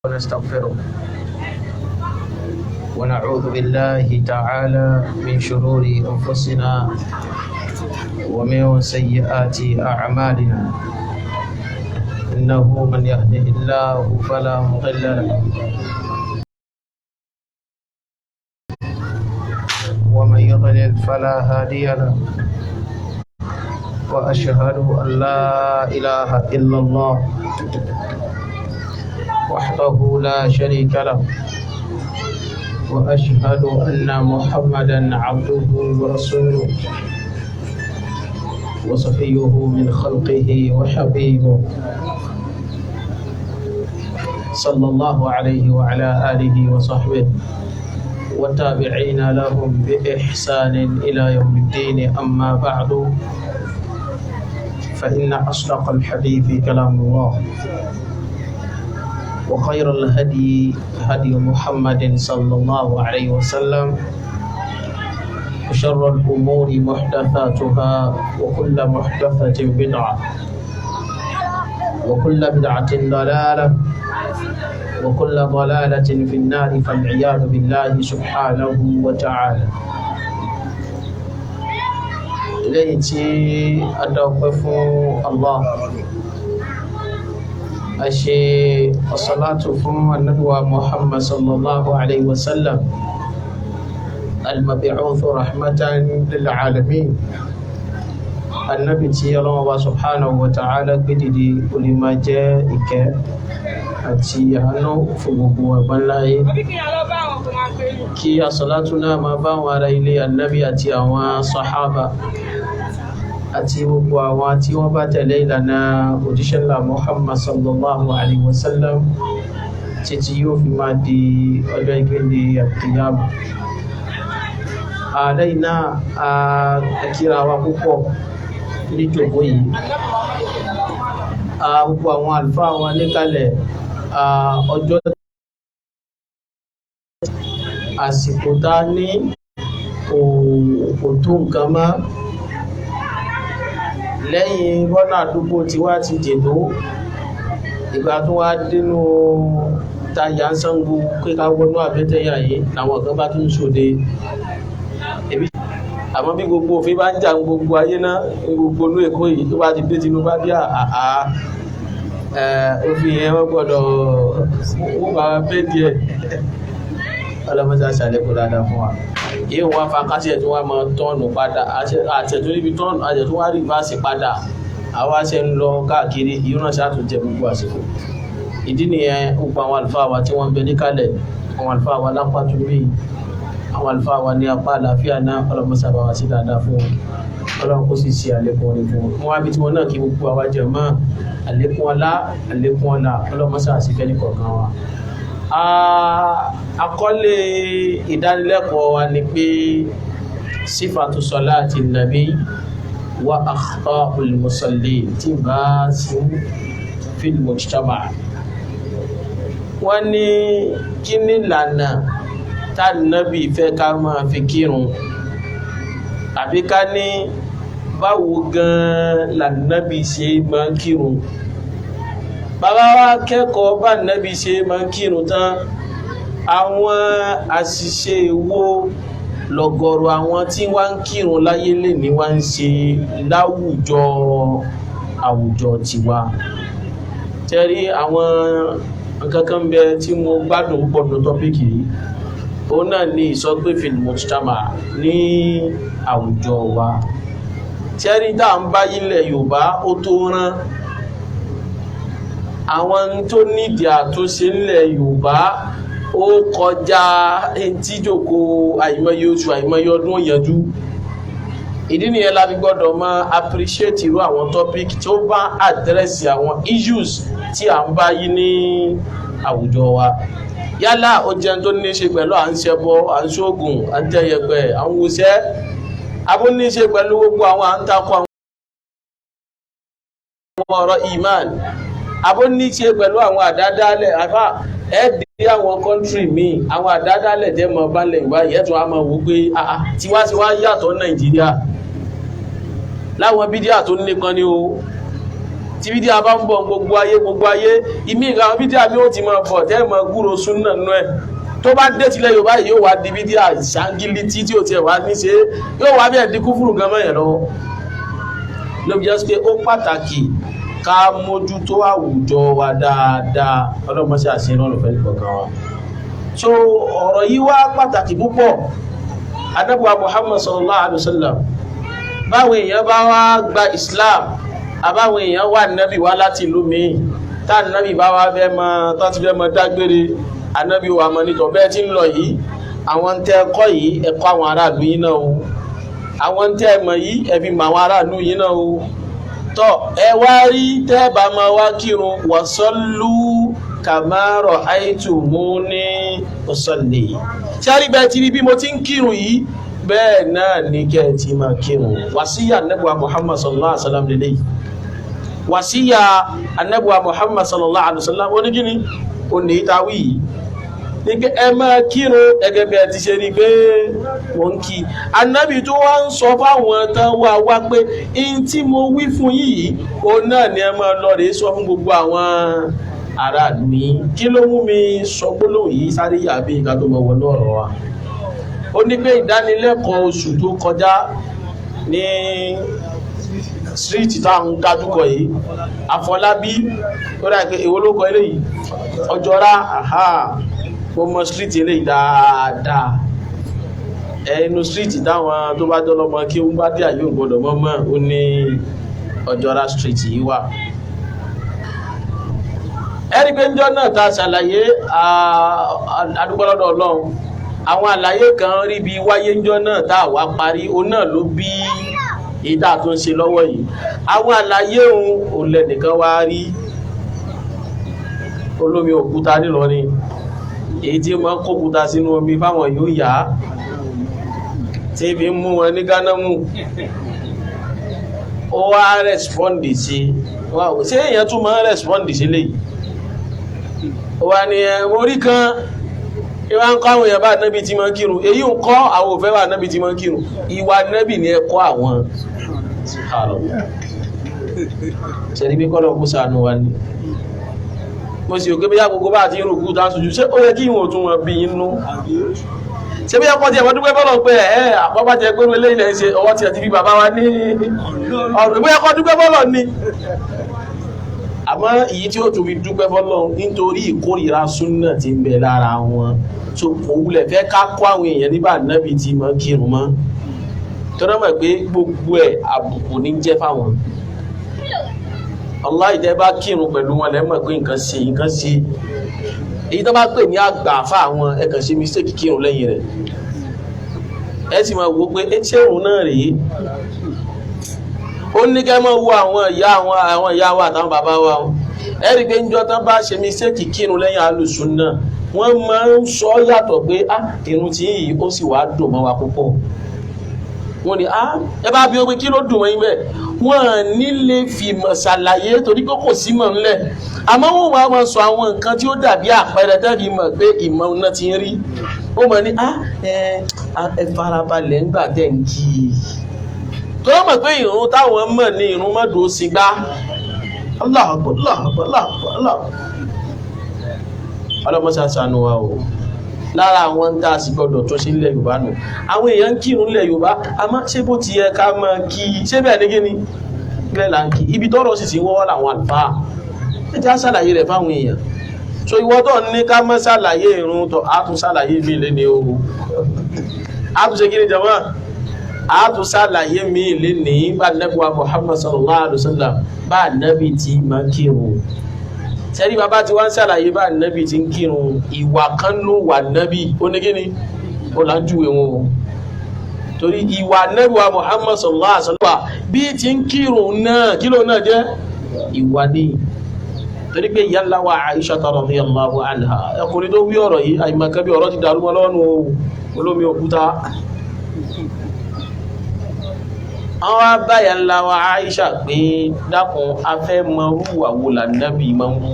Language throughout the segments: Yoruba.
ونستغفره ونعوذ بالله تعالى من شرور أنفسنا ومن سيئات أعمالنا إنه من يهده الله فلا مضل له ومن يضلل فلا هادي له وأشهد أن لا إله إلا الله وحده لا شريك له وأشهد أن محمدا عبده ورسوله وصفيه من خلقه وحبيبه صلى الله عليه وعلى آله وصحبه والتابعين لهم بإحسان إلى يوم الدين. أما بعد فإن أصدق الحديث كلام الله وخير الهدي هدي محمد صلى الله عليه وسلم وشر الأمور محدثاتها وكل محدثة بدعة وكل بدعة ضلالة وكل ضلالة في النار فالعياذ بالله سبحانه وتعالى. ليتي أدوقف الله أشي الصلاة فم النبوة محمد صلى الله عليه وسلم المبعوث رحمة للعالمين النبي تي الله سبحانه وتعالى بدي كل ما جاءك أتي أنو فبوبوا بلاي كي صلاتنا ما بان على النبي أتي أوان صحابة àti gbogbo àwọn tí wọ́n bá tẹ̀lé ìlànà òjíṣẹ́ ńlá Muhammad sallallahu alaihi wasallam títí yóò fi máa di ọjọ́ ìgbéǹde àkíyàmù. Lẹ́yìn náà akíra wa púpọ̀ ní ìjókòó yìí. Gbogbo àwọn àlùfáà wa níkàlẹ̀ ọjọ́ àsìkò tá ní kò tó nǹkan máa lẹ́yìn bọ́nà àdúgbò tí wá ti jèdó ìgbà tó wá dínú tayà ń Ṣàngó kíká wọnú àbẹ́tẹ̀yà yìí làwọn kan bá tún ṣòde ẹbí àmọ́ bí gbogbo òfin bá ń jà gbogbo ayé náà gbogbo olú Èkó yìí tó bá ti dé tinú bá bí òfin yẹn wọ́n gbọ́dọ̀ wọ́n bá bẹ́ díẹ̀ ọlọ́mọdé aṣàlẹ́kọ̀ọ́ dáadáa fún wa yíò wá fa kásẹ̀ tó wá mọ́ tọ́nù padà àtẹ̀tò níbi tọ́nù àtẹ̀tò wá rí báṣì padà àwa ṣe ń lọ káàkiri ìrúnà ṣáàtún jẹ gbogbo àsìkò. Ìdí nìyẹn gbogbo àwọn àlùfáà wa tí wọ́n ń bẹ níkàlẹ̀, àwọn àlùfáà wa lápá tún bí àwọn àlùfáà wa ní apá àlàáfíà náà ọlọ́mọsábà wá sí dáadáa fún wọn ọlọ́run kó sì ṣe àlékún orin fún wọn. Wọ́n wá bí tí wọ́n náà kí gbogbo àwa jẹ mọ́ àlékún ọlá ọlọ́mọsábà sí fẹ́ ní kọ̀ọ̀kan wa. Àkọlé ìdánilẹ́kọ̀ọ́ wa ni pé sífàtù sọláàtì nàbí wa akhta'ul musallin tí bá sí fil mujtama. Wọ́n ní kí ní lànà tá nàbí fẹ́ ká máa fi kírun àbí ká ní báwo gan lànàbí ṣe máa kírun. Bàbá wa kẹ́kọ̀ọ́ bá nàbí ṣe máa kírun tán àwọn àṣìṣe wo lọ́gọ̀rọ̀ àwọn tí wá ń kírun láyé lè ní wá ń ṣe àwùjọ tiwa. Tẹ́rí àwọn nǹkankan bẹ tí mo gbádùn púpọ̀ ní tọ́píkì yìí òun náà ní ìsọgbé fil mujtama ní àwùjọ wa. Tẹ́rí dáa ń bá ilẹ̀ Yorùbá ó tó rán àwọn tó nídìí àtúnṣe nílẹ̀ Yorùbá ó kọjá tí jòkó àìmọye oṣù àìmọye ọdún òyànjú. Ìdí nìyẹn la fi gbọ́dọ̀ máa appreciate irú àwọn topic tí ó bá àdírẹ́sì àwọn issues tí à ń bá yí ní àwùjọ wa. Yálà ó jẹ́ tó ní ṣe pẹ̀lú à ń ṣẹbọ, à ń ṣoògùn, à ń tẹ́yẹpẹ̀, à ń wọṣẹ́, abó ní ṣe pẹ̀lú gbogbo àwọn à ń takọ àwọn ọ̀rọ̀ iman, abó ní ṣe pẹ̀lú àwọn àdádálẹ̀ àfà ẹ̀ẹ́dì àwọn kọ́ntírì míì àwọn àdádálẹ̀ jẹ́ mọ́ bálẹ̀ ìwá ìyẹ́tún a máa wò pé tiwa yàtọ̀ Nàìjíríà láwọn bídíà tó níkan ní o tí bídíà bá ń bọ̀ gbogbo ayé ìmí ìgbà bídíà mi ó ti máa bọ̀ tẹ́ mọ̀ gúrò súnà nú ẹ̀ tó bá dé tilẹ̀ Yorùbá yìí yóò wá di bídíà ṣáńgílì tí ó tiẹ̀ wá ní ṣe yóò wá bí ẹ̀ dín kúfùrù gan mọ́yàn lọ́wọ́ ló bí jẹ́ pé ó pàtàkì ká mójútó àwùjọ wa dáadáa ọlọ́mọṣẹ́ àṣírí ọ̀rọ̀ fẹ́ nìkan wa so ọ̀rọ̀ yìí wá pàtàkì púpọ̀ Ànábì wa Muhammad sallallahu alaihi wasallam báwọn èèyàn bá wá gba Islam àbáwọn èèyàn wà nábì wá láti ìlú míì tá nábì bá wá fẹ́ mọ́ tó ti fẹ́ mọ́ dágbére Ànábì wa mọ́ nítọ̀ bẹ́ẹ̀ tí ń lọ yìí àwọn tẹ́ ẹ̀kọ́ yìí ẹ̀kọ́ àwọn aráàlú yìí náà o àwọn tẹ́ ẹ̀mọ̀ yìí ẹ̀bí mọ̀ àwọn aráàlú yìí náà o tọ́ ẹ wá rí tẹ́ bá máa wá kírun wasallu kama ra'aytumuni usalli ṣáàrí bẹ́ẹ̀ ti rí bí mo ti ń kírun yìí bẹ́ẹ̀ náà ní kẹ́ ẹ ti máa kírun wàsíyà Ànábì wa Muhammad sallallahu alaihi wasallam lélẹ́yìí wàsíyà Ànábì wa Muhammad sallallahu alaihi wasallam onígíní òní ìtawí yìí ní pé ẹ máa kírun ẹgẹ́ bí ẹ ti ṣe rí pé wọ́n kí Ànábì tó wá ń sọ fáwọn tán wá pé in tí mo wí fún yìí òun náà ni ẹ máa lọ rèé sọ fún gbogbo àwọn aráàlú yìí kí ló mú mi sọ gbólóhùn yìí sáré yàbí ìka tó mọ̀ wọnú ọ̀rọ̀ wa ó ní pé ìdánilẹ́kọ̀ọ́ oṣù tó kọjá ní street táwọn kájúkọ yìí Àfọlábí ó dá pé èwo ló kọ eléyìí Ọjọ́rá mo mọ street eléyìí dáadáa ẹnu street táwọn tó bá dọ́lọ́mọ kí ó bá dé àyè ògbọ́dọ̀ mọ́mọ́ ó ní Ọjọ́rá street yìí wà ẹ̀rí pé níjọ́ náà ta ṣàlàyé adúgbọ́lọ́dọ̀ Ọlọ́run àwọn àlàyé kan rí bí wáyé níjọ́ náà tá wá parí ó náà ló bí ìdá tó ń ṣe lọ́wọ́ yìí àwọn àlàyé òun ò lẹ́nìkan wá rí olómi òkúta nílọrin èyí tí wọ́n kókúta sínú omi fáwọn yóò yá tí fi ń mú wọn ní gánámù ó wá rẹ́spọ́ndì sí ṣé èèyàn tún máa ń rẹ́spọ́ndì sí léyìí ó wá ní orí kan ìwà ń kọ́ àwọn èèyàn bá nábì tí máa ń kírun èyí ń kọ́ àwọn òfẹ́ wà nábì tí máa ń kírun ìwà nábì ní ẹ̀kọ́ àwọn ṣẹ̀rí pé kọ́lọ̀ kó ṣàánú wa ní mo sì òkè bí yá gbogbo bá ti ń rògbò tá sojú ṣé ó yẹ kí ìwọ̀n tún wọn bí inú ṣé bí ẹkọ́ tí ẹ̀mọ́ dúpẹ́ bọ́lọ̀ pé àpapá jẹ pé ilé ilẹ̀ ṣe ọwọ́ tí ẹ ti fi bàbá wa ní ọ̀rọ̀ bí ẹkọ́ dúpẹ́ bọ́lọ̀ ni àmọ́ èyí tí ó tún fi dúpẹ́ bọ́lọ̀ nítorí ìkórìíra súnnà tí ń bẹ lára wọn so òwúlẹ̀ fẹ́ ká kó àwọn èèyàn níbà nábì tí mọ́ kírun mọ́ tọ́nà mọ̀ pé gbogbo ẹ̀ àbùkù ní jẹ́ fáwọn Allah ìdẹ́ bá kírun pẹ̀lú wọn lẹ́mọ̀ pé nǹkan ṣe èyí tó bá pè ní àgbà fáwọn ẹ̀kàn ṣe mistake kírun lẹ́yìn rẹ̀ ẹ sì máa wo pé ṣé òun náà rèé ó ní kẹ́ mọ́ wo àwọn ìyá wa àtàwọn bàbá wa ẹ rí pé níjọ́ tán bá ṣe mistake kírun lẹ́yìn alùsùn náà wọ́n máa ń sọ yàtọ̀ pé irun tí yìí ó sì wá dùn mọ́ wa púpọ̀ wọ́n ní ẹ bá bí ó pé kí ló dùn wọ́n yín bẹ́ẹ̀ wọ́n nílé fìmọ̀ ṣàlàyé torí pé kò sí mọ̀ ńlẹ̀ àmọ́ wọ́n wá máa sọ àwọn nǹkan tí ó dàbí àpẹẹrẹ tẹ́lẹ̀ mọ̀ pé ìmọ̀ náà ti ń rí ó mọ̀ ní ẹ farabalẹ̀ ńgbà tẹ̀ ń kí i tó mọ̀ pé ìrun táwọn mọ̀ ní ìrun mọ́dún ó sì gbá Allahu Akbar Allahu Akbar Allahu Akbar ọlọ́mọṣàṣàánú wa o lára àwọn tá a sì gbọdọ̀ tó ṣe nílẹ̀ Yorùbá nù àwọn èèyàn ń kírun nílẹ̀ Yorùbá a máa ṣe bó ti yẹ ká máa kí ṣé bẹ́ẹ̀ ní gíní bẹ́ẹ̀ là ń kí ibi tọ́rọ̀ sì ti wọ́ làwọn àlùfáà ẹ jẹ́ á ṣàlàyé rẹ̀ fáwọn èèyàn so ìwọ tó ní ká má ṣàlàyé ìrun tó a tún ṣàlàyé mi lé ní oru a tún ṣe kí ni jàmáà a tún ṣàlàyé mi lé ní bá Ànábì wa Muhammad sallallahu alaihi wasallam bá Ànábì tí máa kírun sẹ́rí bàbá tí wọ́n ń ṣàlàyé bá nábì tí ń kírun ìwà kanú wà nábì onígíní ó lájúwé wọn torí ìwà nábì wa Muhammad sallallahu alaihi wasallam bí tí ń kírun náà kílò náà jẹ́ ìwà ní torí pé yálà wa Aisha radhiyallahu anha ẹkùnrin tó wí ọ̀rọ̀ yìí àìmọ̀kan bí ọ̀rọ̀ ti dàrú mọ́ lọ́nà olómi òkúta àwọn abáyà ńlá wa Aisha pé dákun afẹ́ mọ́rúwà wo là nábì máa ń wù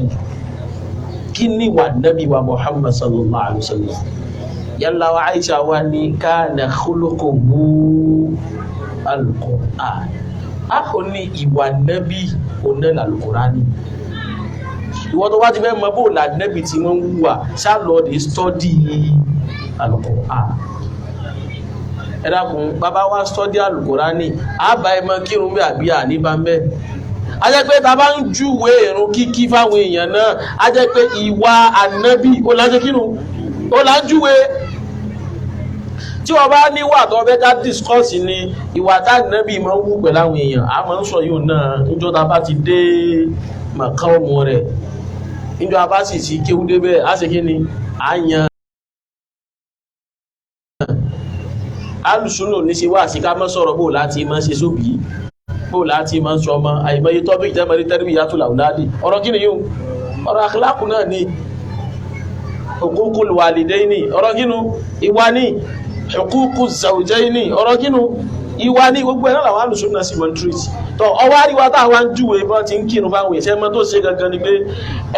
kí ní wà nábì wa Muhammad sallallahu alaihi wasallam yálà wa Aisha wa ní kana khuluquhu al-Qur'an a kò ní ìwà nẹ́bí oná l'Al-Qur'ani ìwọ́n tó wá ti fẹ́ mọ bó la nẹ́bí tí wọ́n ń wùwà ṣálọ́ọ̀dì stọ́dì Al-Qur'an ẹ dákun bàbá wa stọ́dì Al-Qur'ani àbá ẹ mọ kírun bẹ́ẹ̀ àbí àníbá mẹ́ a jẹ́ pé bàbá ń júwe ìrun kíkí fáwọn èèyàn náà a jẹ́ pé ìwà ànábì ó lájẹ́ kírun ó lá ń júwe tí wọ́n bá níwà tó fẹ́ ká discuss ni ìwà tá ànábì máa ń wù pẹ̀lú àwọn èèyàn a máa ń sọ yóò náà níjọ́ tá a bá ti dé màkà ọmọ rẹ̀ níjọ́ a bá sì sí kéwú débẹ̀ á ṣe kí ni à ń yan alùsùnù ní ṣe wá sí ká mọ́ sọ̀rọ̀ bó láti máa ṣe sóbì bó láti máa sọ ọmọ àìmọye tọ́bí ìtẹ́mọ̀rí tẹ́rìbì yàtọ̀ làwùdádì ọ̀rọ̀ kí ni yóò ọ̀rọ̀ àkíláàkù náà ni huququl walidaini ọ̀rọ̀ kínú ìwà ní huququz zawjaini ọ̀rọ̀ kínú ìwà ní gbogbo ẹ̀nà làwọn alùsùn náà sì mọ̀ treat tọ́ ọwọ́ àríwá táwọn ń júwe bọ́ ti ń kírun fáwọn ìṣẹ́ mọ́ tó ṣe gangan ni pé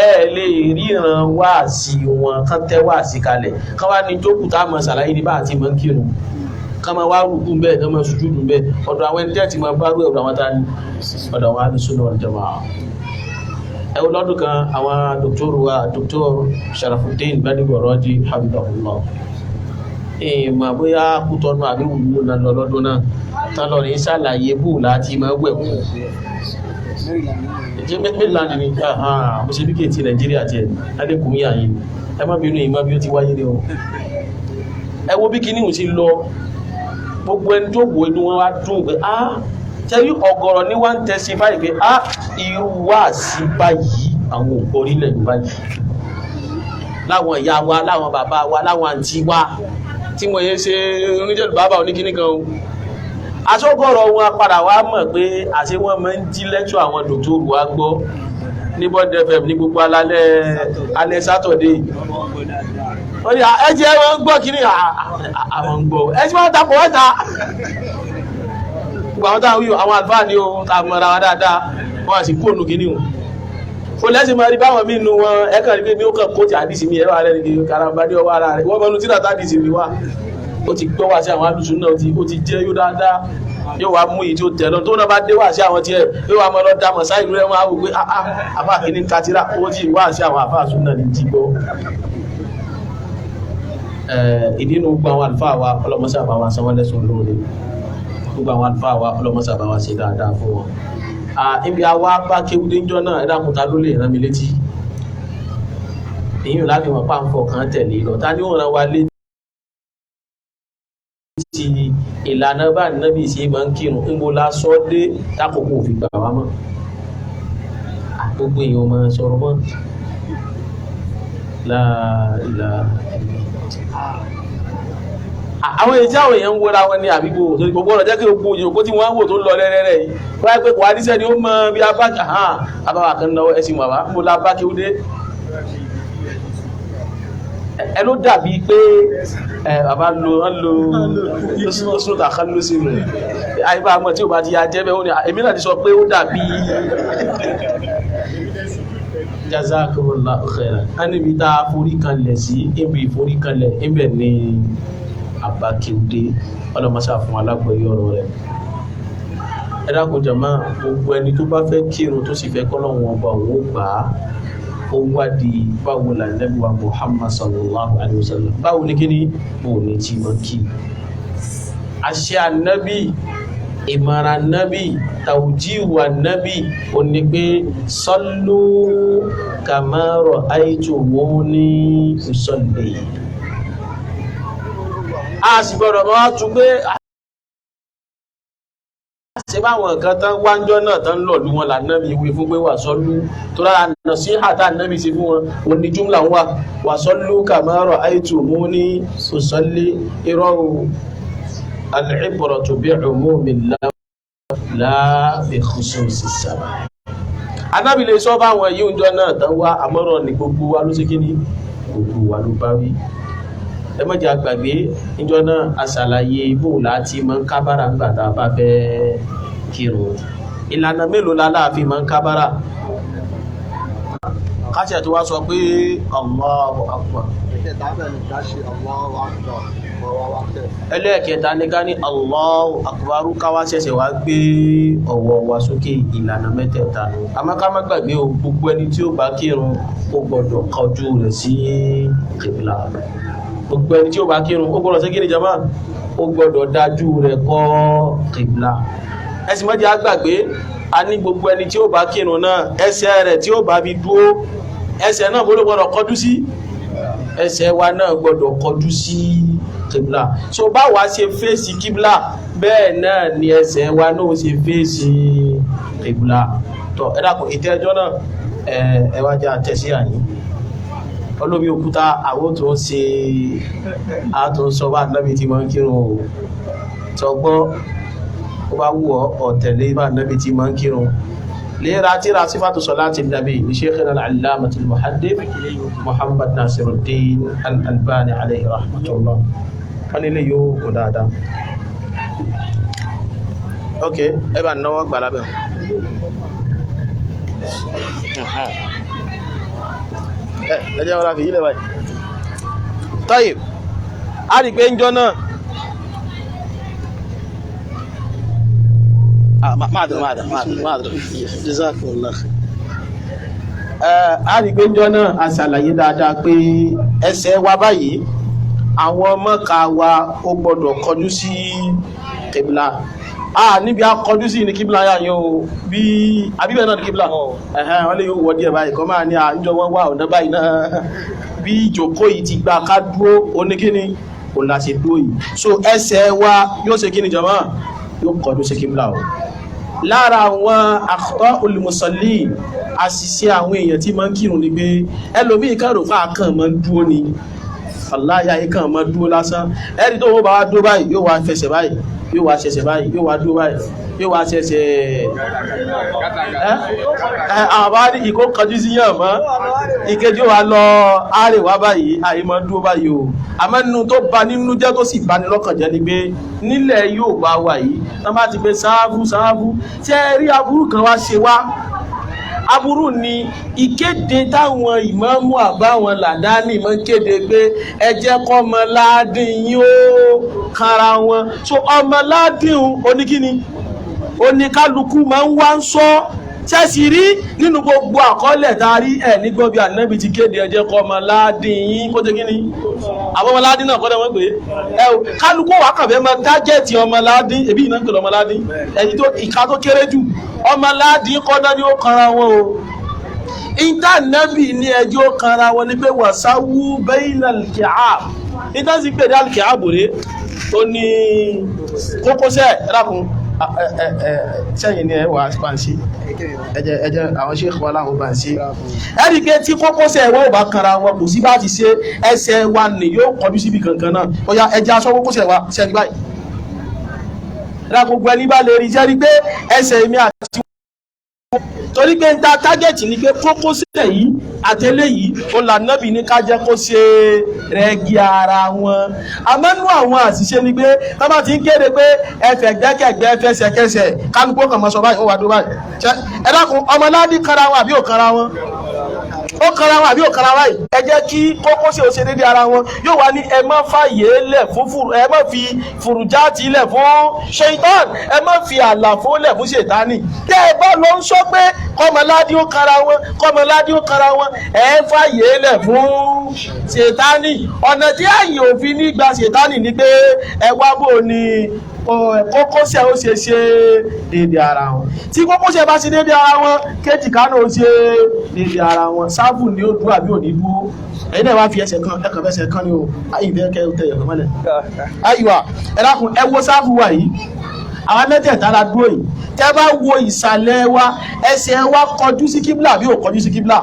ẹ lè ríran wáàsí wọn kán tẹ́ wáàsí kalẹ̀ kán wá ní tó kù tá mọ̀ ṣàlàyé ní bá àti mọ̀ ń kírun kama wá rúkú bẹ́ẹ̀ kama sùjúdù bẹ́ẹ̀ ọ̀dọ̀ àwọn ẹni tẹ́ẹ̀tì ma bá rú ẹ̀rọ àwọn tání ọ̀dọ̀ àwọn Ahlus-Sunnah wal Jamā'ah ẹwọ lọ́dún kan àwọn dòkítọ́rù wa dòkítọ́rù Sharafuddin Gbadebo Raji habibullah ma bóyá kútọ́nù àbí wùlú náà lọ lọ́dún náà tánlọ ní sàlàyé bù láti ma wẹ̀kú mẹ́lìláńdì ni mo ṣe bí kéètì Nàìjíríà jẹ́ adékùn yà yìí ẹ má bínú ìmọ̀ bí ó ti wáyé ní ọ ẹ wo bí kíní ti lọ gbogbo ẹni tó wò inú wọn wá dùn pé tẹ́lú ọ̀gọ̀rọ̀ ní wọ́n ń tẹ́sí báyìí pé irú wá sí báyìí àwọn ògbórílẹ̀ Yorùbá yìí láwọn ìyá wa láwọn bàbá wa láwọn àǹtí wa tí wọ́n yé ṣe oníjẹ̀lú bàbá oníkíní kan o aṣọ́gọ̀rọ̀ wọn padà wá mọ̀ pé àṣé wọ́n máa ń jí lẹ́kṣọ̀ àwọn dòkítọ́rù wa gbọ́ ní Bond FM ní gbogbo alẹ́ Sátọ̀dé wọ́n ni ẹjẹ́ wọ́n gbọ́ kí ní àwọn gbọ́ ẹjẹ́ wọ́n tapọ̀ wọ́ta gbogbo àwọn táwọn yíò àwọn àlùfáà ní ohun tàbí mọ́ra wọn dáadáa wọ́n sì kóònù kí ní hùn ó lẹ́sìn máa rí báwọn mínú wọn ẹ̀kàn rí pé bí ó kàn kó ti àdìsí mi ẹ̀rọ alẹ́ nìkan karamba ní ọwọ́ ara rẹ̀ wọ́n mọ́nu tí nàtà àdìsí mi wá ó ti gbọ́ wá sí àwọn alùsùn náà ó ti jẹ́ yóò dáadáa yóò wá mú ìyí tí ó tẹ̀lọ tó náà bá dé wá sí àwọn tí ẹ̀ yóò wá mọ́ lọ dámọ̀ sáìlú rẹ̀ wọ́n á wò pé àfáà ní katira ó ti wá sí àwọn àfáà sún náà ní jí gbọ́ ìdínú gbogbo àwọn àlùfáà wa ọlọ́mọsá bá wa sanwó lẹ́sùn lóore gbogbo àwọn àlùfáà wa ọlọ́mọsá bá wa ṣe dáadáa fún wọn ibi àwa bá kéwúdé ńjọ́ náà ẹ̀dàkùnta ló lè rán mi létí èyí láti wọn pàǹfọ̀ kan tẹ̀lé lọ ta ni ó rán wa létí ìlànà bá nábì sí máa ń kírun ń bo lásọ dé tákòókò òfin gbà wá mọ́ gbogbo èèyàn máa sọ̀rọ̀ mọ́ láàrínlá àwọn èyí tí àwọn èèyàn ń wọ́ra wọn ní àbígbò torí gbogbo ọ̀rọ̀ jẹ́ kí gbogbo òyìnbó tí wọ́n wò tó lọ rẹ́rẹ́rẹ́ yìí wọ́n pẹ́ kò wá níṣẹ́ ni ó mọ bí abájá àbáwà kan náà ẹ̀sìn wàwá mo la bá kí ó dé ẹ ló dàbí pé bàbá lo sóòtà kan ló sí rẹ̀ àyíbá àmọ́ tí ò bá ti ya jẹ́ bẹ́ẹ̀ ó ní èmi náà ti sọ pé ó dàbí jazakumullahu khairan a níbi tá a forí kanlẹ̀ sí ibi ìforí kanlẹ̀ ibẹ̀ ni àbákíndé ọlọ́mọṣà fún alágbọ̀yé ọ̀rọ̀ rẹ̀ ẹ dákun jàmá gbogbo ẹni tó bá fẹ́ kírun tó sì fẹ́ kọ́lọ́hun ọba òun ó gbà á ó wádìí báwo la Ànábì wa Muhammad sallallahu alaihi wasallam báwo ní kíní bò ní tí wọ́n kí àṣẹ ànábì ìmọ̀ràn ànábì tawjihu ànábì ó ní pé sallu kama ra'aytumuni usalli a sì gbọ́dọ̀ máa tún pé ṣe báwọn nǹkan tán wájọ́ náà tán lọ̀lú wọn lànàbí ìwé fún pé wà sọ́lú tó rárá nà sí àtà nàbí sí fún wọn òní jùmlà wà sọ́lú kama ra'aytumuni usalli irọ́ al-ibratu bi'umumi la bi khususi sabab anábì lè sọ báwọn yíò jọ náà tán wá àmọ́rọ̀ ní gbogbo wa ló sí kí ní gbogbo wa ló bá wí ẹ má jẹ́ àgbàgbé níjọ́ náà aṣàlàyé ibò láti máa ń kábára gbàtà bá fẹ́ kírun ìlànà mélòó láláàfin máa ń kábára káṣẹ̀ tó wá sọ pé Allahu Akbar. Ẹlẹ́ẹ̀kẹta ní ká ní Allahu Akbar káwá ṣẹ̀ṣẹ̀ wá gbé ọwọ́ wa sókè, ìlànà mẹ́tẹ̀ẹ̀ta. Àmọ́ ká má gbàgbé o, gbogbo ẹni tí ó bá kírun ó gbọ́dọ̀ kọjú rẹ̀ sí kìbìlà. Gbogbo ẹni tí ó bá kírun ó gbọ́dọ̀ sí kí ni jàmá, ó gbọ́dọ̀ dájú rẹ̀ kọ kìbìlà. Ẹ sì má jẹ́ á gbàgbé, a ní gbogbo ẹni tí ó bá kírun náà ẹsẹ̀ rẹ̀ tí ó bá fi dúró, ẹsẹ̀ náà gbọ́dọ̀ kọjú sí, ẹsẹ̀ wa náà gbọ́dọ̀ kọjú sí kìbìlà. So bá wa ṣe fèsì kìbìlà bẹ́ẹ̀ náà ni ẹsẹ̀ wa náà ṣe fèsì kìbìlà. Tọ́ ẹ dákun ìtẹ́jọ́ náà ẹ wá jẹ́ àtẹ̀sí àyín olómi òkúta àwọn tó ń ṣe àtúnṣọ bá nábi tí máa ń kírun o tọgbọ́n ó bá wù ọ́ tẹ̀lé bá nábi tí máa ń kírun lera tíra sífàtù salati nabi ní Sheikhina al-Allamah al-Muhaddith Muhammad Nasiruddin al-Albani alayhi rahmatullah. Wọ́n nílé yóò kò dáadáa. Ok, ẹ bá náwó gbà lábẹ́ ẹjẹ́ wọ́n láfi yílẹ̀ báyìí. Tọ́yì, a rí pé ń jọ náà a rí pé ń jọ náà a ṣàlàyé dáadáa pé ẹsẹ̀ wa báyìí àwọn mọ́ka wa ó gbọ́dọ̀ kọjú sí kìbìlà. Níbi akọjú sí ní kíbílà yà yóò bí àbíbẹ̀ náà ní kíbílà wọ́n lè yóò wọ́ díẹ̀ báyìí kọ́ máa ní àjọ wọ́n wà ọ̀nà báyìí náà bí ìjòkó yìí ti gba ká dúró oníkíní kò láti dúró yìí. So ẹsẹ̀ wa yóò ṣe kíni jàmá, yóò kọjú sí kíbílà o. Lára àwọn akhta'ul musallin, àṣìṣe àwọn èèyàn tí máa ń kírun ni pé ẹlòmíì kan rò fà kàn máa ń dúró ni, aláya yìí kàn máa dúró lásán. Ẹni tó wọ́n bá wá dúró báyìí yóò wá fẹsẹ̀ báyìí, yóò wá ṣẹ̀ṣẹ̀ báyìí, yóò wá dúró báyìí, yóò wá ṣẹ̀ṣẹ̀ àwọn ní ìkó kọjú sí yàn mọ́ ìkejì wà lọ àríwá báyìí, àìmọ́ dúró báyìí o. Àmọ́ nínú tó bà nínú jẹ́ tó sì bani lọ́kàn jẹ́ ni pé nílẹ̀ yóò bá wà yìí tán bá ti pé sáábù tí ẹ rí aburú kan wá ṣe wá. Aburú ni ìkéde táwọn ìmáàmù àbáwọn làdáni mọ́ kéde pé ẹ jẹ́ kọ́mọ ládìn yín ó kára wọn. So ọmọ ládìn oníkíni oníkálukú máa ń wá ń sọ ṣẹ́sì rí nínú gbogbo àkọọ́lẹ̀ tarí ẹ̀ nígbọ́n bí Ànábì ti kéde ẹ jẹ́ kọ́mọ ládìn yín kó tẹ́ kíní àwọn ọmọ ládìn náà kọ́dẹ̀ wọ́n pé kálukú wà kàbẹ́ mọ́ tágẹ́ẹ̀tì ọmọ ládìn èbí ìná ń pè lọ́mọ ládìn ẹ̀yìn tó ìka tó kéré jù ọmọ ládìn kọ́dá ni ó kanra wọn o. Ìtànẹ́bì ní ẹjọ́ kanra wọn ni pé wàsáwú bainal ki'ab. Ìtànsí pé dal ki'ab rẹ̀ tó ní kókósẹ̀ ẹ̀dàkùn sẹ́yìn ní ẹwà pàǹsí ẹjẹ́ àwọn Sheikh wà láwọn pàǹsí ẹ̀ríkẹ́ tí kókósẹ̀ wọ́n bá kanra wọn kò sí bá ti ṣe ẹsẹ̀ wa ní yóò kọjú síbi kankan náà. Ó yá ẹjẹ́ aṣọ kókósẹ̀ wa sẹ́ni báyìí gbogbo ẹni bá lè rí jẹ́rí pé ẹsẹ̀ mi àti torí pé ń ta tágẹ́ẹ̀tì ní pé kókósẹ̀ yìí àtẹ́lẹ̀ yìí ó lànàbì ní ká jẹ́ kó ṣe rẹ́gí ara wọn. Àmọ́nú àwọn àṣìṣe ni pé wọ́n bá ti ń kéde pé ẹfẹ̀ gbẹ́kẹ̀gbẹ́ fẹsẹ̀kẹsẹ̀ kálukú kan mọ́ sọ báyìí ó wà dúró báyìí. Ẹ dákun ọmọládì kanra wọn àbí ò kanra wọn? Ó kanra wọn àbí ò kanra wọn yìí? Ẹ jẹ́ kí kókósẹ̀ ó ṣe déédéé ara wọn. Yóò wá ní ẹ má fàyè lẹ̀ fún ẹ má fi fùrùjáàtì lẹ̀ fún ṣèitán, ẹ má fi àlàfo lẹ̀ fún ṣètánì. Tẹ́ ẹ bá lọ ń sọ pé kọ́mọládì ó kanra wọn, kọ́mọládì ó kanra wọn, ẹ fàyè lẹ̀ fún ṣètánì. Ọ̀nà tí àyè òfin ní gba ṣètánì ni pé ẹ wá bò ní kókósẹ̀ ó ṣe déédéé ara wọn. Tí kókósẹ̀ bá ṣe déédéé ara wọn, kéjì kánú ó ṣe déédéé ara wọn. Sáàbù ni ó dúró àbí ò ní dúró. Ẹ̀yin náà wá fi ẹsẹ̀ kan ẹ̀kan fẹsẹ̀ kan ní o. Ayé ìfẹ́ kẹ́ tẹ̀ ẹ̀kan mọ́lẹ̀. Ayíwá ẹ dákun ẹ wo sáàbù wa yìí. Àwọn mẹ́tẹ̀ẹ̀ta la dúró yìí. Tẹ́ bá wo ìsàlẹ̀ wa, ẹsẹ̀ wa kọjú sí kíbla àbí ò kọjú sí kíbla.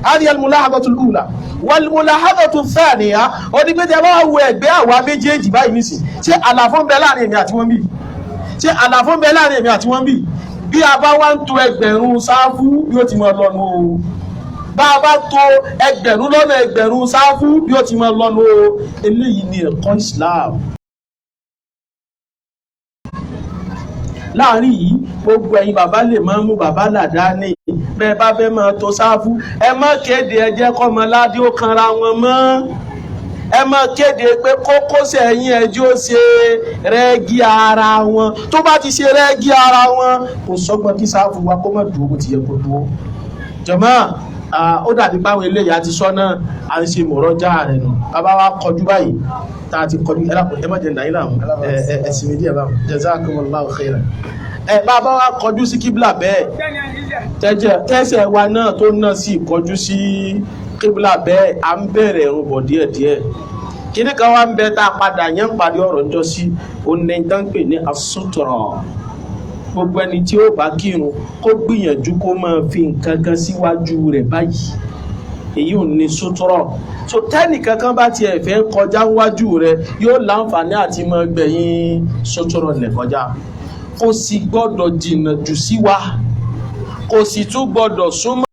هذه الملاحظة الأولى والملاحظة الثانية ó ní pé tẹ́ bá wo ẹ̀gbẹ́ àwa méjèèjì báyìí nísìn ṣé àlàfo ń bẹ láàrin èmi àti wọn bí ṣé àlàfo ń bẹ láàrin èmi àti wọn bí a bá wá ń to ẹgbẹ̀rún sáfù bí ó ti mọ lọ́nu o bá a bá to ẹgbẹ̀rún lọ́nà ẹgbẹ̀rún sáfù bí ó ti mọ lọ́nu o. Eléyìí ni ẹ̀kọ́ Islam. láàrin yìí gbogbo ẹ̀yin bàbá lè máa mú bàbá làdáni bẹ́ẹ̀ bá fẹ́ máa tó sáfù ẹ má kéde ẹ jẹ́ kọ́mọ ládé ó kanra wọn mọ́ ẹ má kéde pé kókósẹ̀ ẹ̀yìn ẹjọ́ ṣe rẹ́gí ara wọn tó bá ti ṣe rẹ́gí ara wọn kò sọ́gbọ́n kí sáfù wa kó má dúró bó ti yẹ kó dúró jàmáà ó dàbí báwọn eléyìí àti sọ́nà à ń ṣe mọ̀rọ́jà rẹ̀ nù bàbá wa kọjú báyìí tá a ti kọjú ẹ má jẹ́ ǹdà yín láàmú ẹ̀sìn méjì ẹ̀ báwọn jazakumullahu khairan bàbá wa kọjú sí kíbla bẹ́ẹ̀ tẹ́sẹ̀ wa náà tó náà sì kọjú sí kíbla bẹ́ẹ̀ à ń bẹ̀rẹ̀ ẹ̀rùn bọ̀ díẹ̀díẹ̀ kíní kan wá ń bẹ tá a padà yẹn ń parí ọ̀rọ̀ ńjọ́ sí onídàńpẹ̀ ní asútọ̀rọ̀ gbogbo ẹni tí ó bá kírun kó gbìyànjú kó máa fi nǹkan kan síwájú rẹ̀ báyìí èyí ò ní sútọ̀rọ̀ so tẹ́nì kankan bá tiẹ̀ fẹ́ kọjá wájú rẹ̀ yóò láǹfààní àti máa gbẹ̀yìn sútọ̀rọ̀ lẹ̀ kọjá kò sì gbọ́dọ̀ jìnnà jù sí wa kò sì tún gbọ́dọ̀ súnmọ́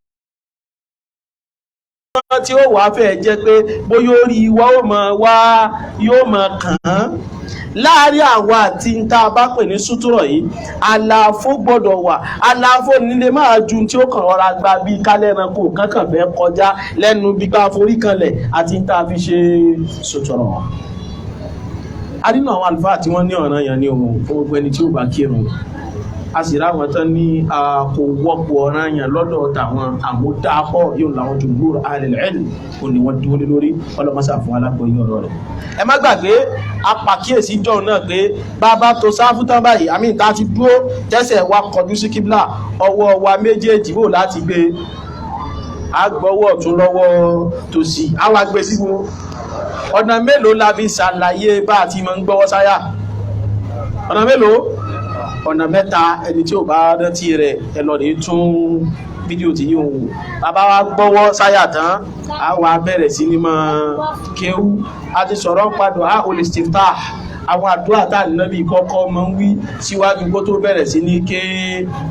tí ó wàá fẹ́ jẹ́ pé bóyá orí wa yóò máa kàn án láàárín àwa àti tá a bá pè ní sútúrọ̀ yìí àlàfo gbọ́dọ̀ wà àlàfo nílé máa ju tí ó kàn rọra gba bíi kálẹ́ranko kankan fẹ́ kọjá lẹ́nu bí ká forí kanlẹ̀ àti tá a fi ṣe sútúrọ̀. a nínú àwọn àlùfáà tí wọ́n ní ọ̀ranyàn ní ohun fún gbogbo ẹni tí ó bá kírun a sì ráwọn tán ní kò wọ́pọ̀ ọ̀ranyàn lọ́dọ̀ tàwọn àmúdápọ̀ yóò làwọn jumhur ahlul ilm kò ní wọ́n dúró lé lórí ọlọ́mọṣà fún alágbóyè ọ̀rọ̀ rẹ̀. ẹ má gbàgbé apàkíyèsí jọ náà pé bàbá tó sáfù tán báyìí àmì ìta ti dúró tẹ́sẹ̀ wa kọjú sí kíbla ọwọ́ wa méjèèjì wò láti gbé agbọ́wọ́ tún lọ́wọ́ tòsì àwọn agbé síbò ọ̀nà mélòó la fi ṣàlàyé bá àti mọ̀ ń gbọ́wọ́ sáyà ọ̀nà mélòó ọ̀nà mẹ́ta ẹni tí ò bá rántí rẹ̀ ẹ lọ rí tún fídíò tí yíò wò bàbá wa gbọ́wọ́ sáyà tán a wà bẹ̀rẹ̀ sí ní máa kéwú a ti sọ̀rọ̀ padà a ò lè stiftah àwọn àdúrà tá Ànábì kọ́kọ́ máa ń wí síwájú kó tó bẹ̀rẹ̀ sí ní ké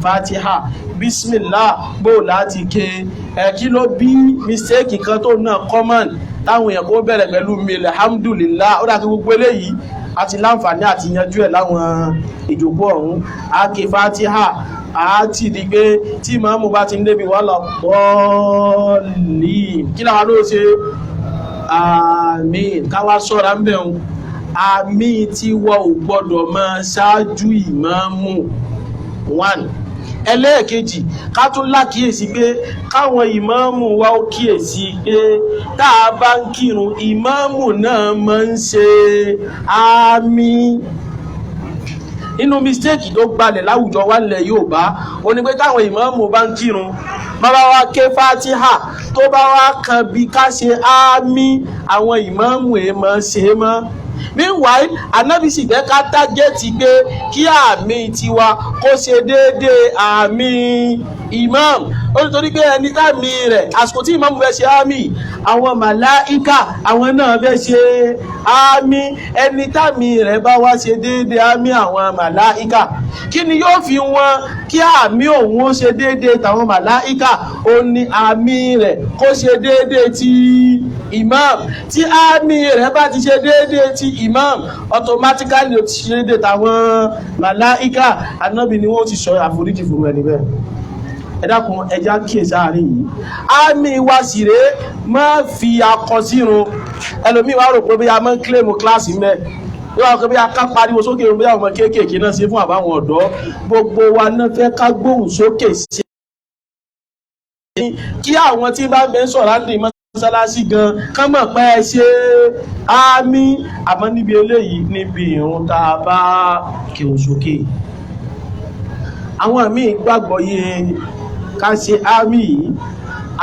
Fatiha bismillah gbó láti ké kí ló bí mistake kan tó náà common táwọn èèyàn kó bẹ̀rẹ̀ pẹ̀lú alhamdulillah ó dàbí gbogbo eléyìí àti láǹfààní àti yanjú ẹ̀ láwọn ìjòkó ọ̀hún àké Fatiha àti di pé tí màmú bá ti ń débi wàhálà pọ́ọ̀lì kí làwọn ló ṣe àmín káwá sọ́ra ń bẹ̀ wọn àmín tí wọ́n ò gbọ́dọ̀ máa ṣáájú ìmáàmù 1 ẹlẹ́ẹ̀kejì ká tún lákìíyèsí pé káwọn ìmáàmù wa ó kíyèsí pé tá a bá ń kírun ìmáàmù náà máa ń ṣe àmín inú mistake tó gbalẹ̀ láwùjọ wa nílẹ̀ Yorùbá ó ní pé káwọn ìmáàmù bá ń kírun bàbá wa ké Fatiha tó bá wá kan bí ká ṣe àmín àwọn ìmáàmù ẹ̀ máa ṣe é mọ́ meanwhile Ànábì sì fẹ́ ká tágẹ́ẹ̀tì pé kí àmì tiwa kó ṣe déédéé àmì imam ó nítorí pé ẹni táàmì rẹ̀ àsìkò tí imam fẹ́ ṣe àmì àwọn màláíkà àwọn náà fẹ́ ṣe àmì ẹni táàmì rẹ̀ bá wá ṣe déédéé àmì àwọn màláíkà kí ni yóò fi wọn kí àmì òun ó ṣe déédéé tàwọn màláíkà ó ní àmì rẹ̀ kó ṣe déédéé ti imam tí àmì rẹ̀ bá ti ṣe déédéé ti imam automatically ó ti ṣe déédéé tàwọn màláíkà Ànábì ni wọ́n ti sọ àforíjì fún ẹni bẹ́ẹ̀ ẹ dákun ẹja kíyèsí àárín yìí àmì wa sì rèé má fi akọ sírun ẹlòmíì wá rò pé bí a máa ń kílèmù kíláàsì mẹ́ yóò wá pé bí a ká pariwo sókè bí àwọn ọmọ kéékèèké náà ṣe fún àbáwọn ọ̀dọ́ gbogbo wa náà fẹ́ ká gbóhùn sókè sí kí àwọn tí bá ń bẹ sọ̀rọ̀ láti mọ́sálásí gan kán mọ̀ pé ẹ ṣe àmì àmọ́ níbi eléyìí níbi ìrun tá a bá kéwòn sókè àwọn míì gbàgbọ́ yé ká ṣe àmì yìí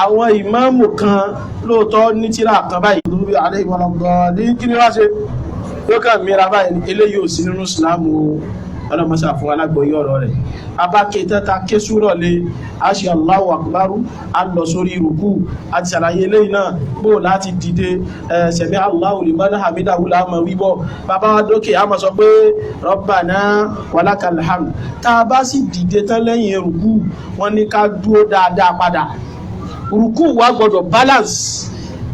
àwọn ìmáàmù kan lóòótọ́ ní tírà kan báyìí lórí alẹ́ ìwọ̀lọ́gbọ̀n ní kí ni wá ṣe ló kàn mìíràn báyìí eléyìí ò sí nínú ìsìlámù ọlọ́mọṣà fún alágbọ̀yé ọ̀rọ̀ rẹ̀ abáké tẹ́ta ké súrọ̀ lé aṣe Allahu akbaru a lọ sórí rùkú àti ṣàlàyé eléyìí náà bó láti dìde sẹ̀mí Allahu liman hamidahu láàmà wíbọ̀ bàbá wa dókè a máa sọ pé Rabbana walakal hamd tá a bá sì dìde tán lẹ́yìn rùkú wọ́n ní ká dúó dáadáa padà rùkú wa gbọ́dọ̀ balance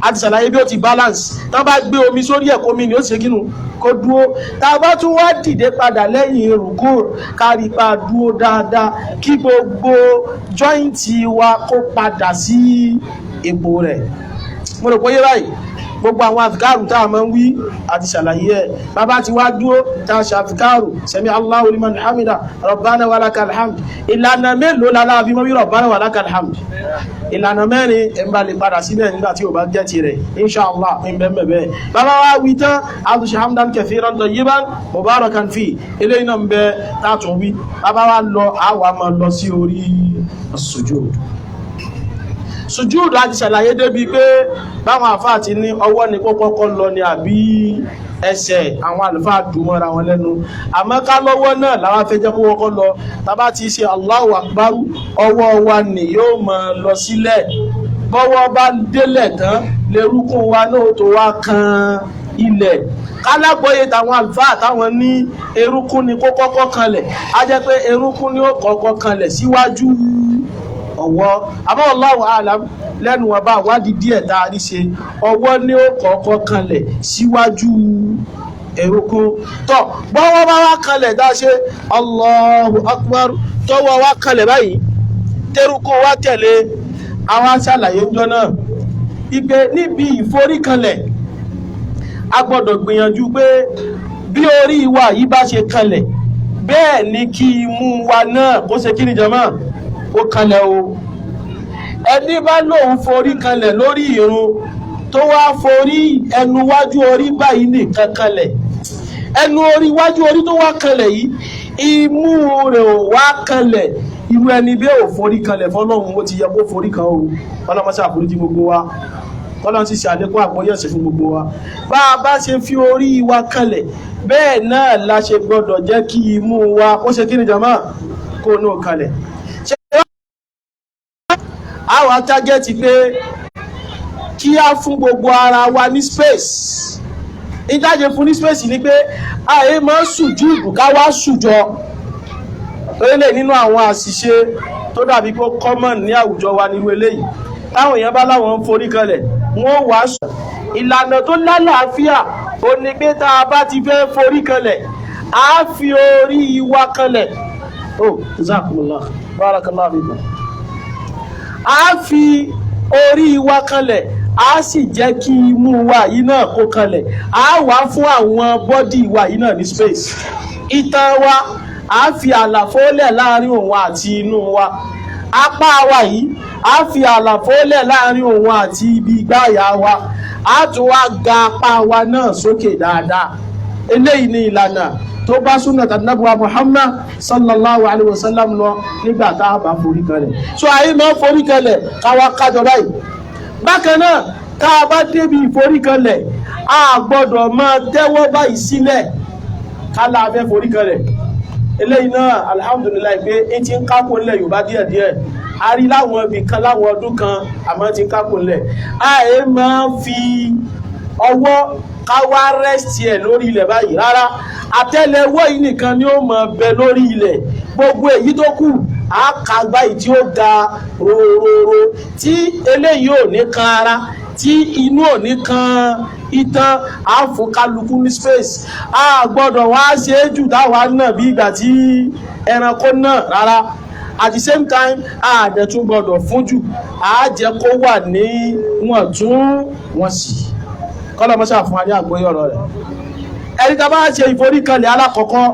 àti ṣàlàyé bí ó ti balance tán bá gbé omi sórí ẹ̀ kómi ni ó ṣe kínú kó dúó tá a bá tún wá dìde padà lẹ́yìn rùkú kárí pa dúó dáadáa kí gbogbo jọ́ìntì wa kó padà sí ipò rẹ̀. mo rò pé yé báyìí gbogbo àwọn àfikàrù tá a máa ń wí àti ṣàlàyé ẹ̀ bàbá ti wá dúó tá a ṣe àfikàrù sami Allahu liman hamida rabbana walakal hamd ìlànà mélòó lára bí wọ́n wí rabbana walakal hamd ìlànà mẹ́rin ẹ̀mbà lè padà sílẹ̀ nígbà tí ó bá jẹ́ ti rẹ̀ inṣáàlá ìbẹ̀mẹ̀bẹ̀ bàbá wá wí tán àtúnṣe hamdan kathiran tayyiban mubarakan fi ilé iná ń bẹ tààtùn wí bàbá wá lọ àwà máa lọ sí orí sujúd láti ṣàlàyé débi pé báwọn àfáà ti ní ọwọ́ ní kọ́kọ́ lọ ní àbí ẹsẹ̀ àwọn àlùfáà dùnmọ́ra wọn lẹ́nu àmọ́ ká lọ́wọ́ náà láwọn fẹ́ jẹ́ kó kọ́kọ́ lọ tàbá ti ṣe Allahu Akbar ọwọ́ wa ni yóò máa lọ sílẹ̀ bọ́wọ́ bá délẹ̀ tán lérúkún wa náà tó wá kan ilẹ̀ kálágbóyè táwọn àlùfáà táwọn ní erúkún ni kó kọ́kọ́ kanlẹ̀ á jẹ́ pé erúkún ni ó kọ́kọ́ kanlẹ̀ síwájú ọwọ́ àmọ́ Allahu a'lam lẹ́nu ọba àwádìí díẹ̀ tá a rí ṣe ọwọ́ ní ó kọ́kọ́ kanlẹ̀ síwájú erúkún tọ́ bọ́wọ́ bá wá kanlẹ̀ dá ṣe Allahu Akbar tọ́wọ́ wá kanlẹ̀ báyìí tẹ́rúkún wá tẹ̀lé àwọn aṣàlàyé jọ náà ìgbé níbi ìforíkanlẹ̀ a gbọ́dọ̀ gbìyànjú pé bí orí wa yìí bá ṣe kanlẹ̀ bẹ́ẹ̀ ni kí imú wa náà kó ṣe kí ni jàmá ó kanlẹ̀ o ẹni bá lóun forí kanlẹ̀ lórí ìrun tó wá forí ẹnu wájú orí báyìí nìkan kanlẹ̀ ẹnu orí wájú orí tó wá kanlẹ̀ yìí imú rẹ̀ ò wá kanlẹ̀ irú ẹni bí ò forí kanlẹ̀ fọ́lọ́run ó ti yẹ kó forí kan o ọlọ́mọṣẹ́ àforíjì gbogbo wa ọlọ́run ti ṣe àlékún àgbọ́yẹ̀sẹ̀ fún gbogbo wa bá a bá ṣe fi orí wa kanlẹ̀ bẹ́ẹ̀ náà la ṣe gbọ́dọ̀ jẹ́ kí imú wa ó ṣe kí ni jàmá kó náà kanlẹ̀ àwọn atágẹ́tì pé kí á fún gbogbo ara wa ní space ìjáde fún ní space ni pé àyè máa sùjúdù ká wá sùjọ orílẹ̀ nínú àwọn àṣìṣe tó dàbí kó common ní àwùjọ wa nírú eléyìí táwọn èèyàn bá láwọn ń forí kanlẹ̀ wọ́n wá sùn ìlànà tó lálàáfíà ó ní pé tá a bá ti fẹ́ forí kanlẹ̀ á fi orí wa kanlẹ̀ jazakumullah barakallahu fikum a fi orí wa kanlẹ̀ a sì jẹ́ kí imú wa yìí náà kó kanlẹ̀ a wá fún àwọn bọ́dì wa yìí náà ní space itan wa a fi àlàfo lẹ̀ láàrin òun àti inú wa apá wa yìí a fi àlàfo lẹ̀ láàrin òun àti ibi ìgbáyà wa a tún wá ga apá wa náà sókè dáadáa eléyìí ni ìlànà tó bá súnà tàbí Muhammad sallallahu alaihi wasallam lọ nígbà tá a bá forí kanlẹ̀ so àyè máa forí kanlẹ̀ káwa kájọ báyìí bákan náà tá a bá débi ìforí kanlẹ̀ a gbọ́dọ̀ máa tẹ́wọ́ báyìí sílẹ̀ kálá afẹ́ forí kanlẹ̀ eléyìí náà alhamdulillah pé ń ti ń kápò nílẹ̀ Yorùbá díẹ̀díẹ̀ a rí láwọn ibì kan láwọn ọdún kan àmọ́ ti ń kápò nílẹ̀ àyè máa fi ọwọ́ káwá rẹ́sì ẹ̀ lórí ilẹ̀ báyìí rárá àtẹ́lẹwọ́ yìí nìkan ni ó máa bẹ lórí ilẹ̀ gbogbo èyí tó kù àkàgbá yìí tí ó ga rororo tí eléyìí ò ní kan ara tí inú ò ní kan itan àfọkálukú ní space a gbọ́dọ̀ wá ṣe é jù táwa náà bí ìgbà tí ẹranko náà rárá at the same time a dẹ̀ tún gbọ́dọ̀ fún jù a jẹ́ kó wà ní wọ̀ntúnwọ̀nsì kọ́lọ̀ mọ́sá fún adé àgbóyé ọ̀rọ̀ rẹ̀ ẹni tá bá ṣe ìforíkanlẹ̀ alákọ̀ọ́kọ́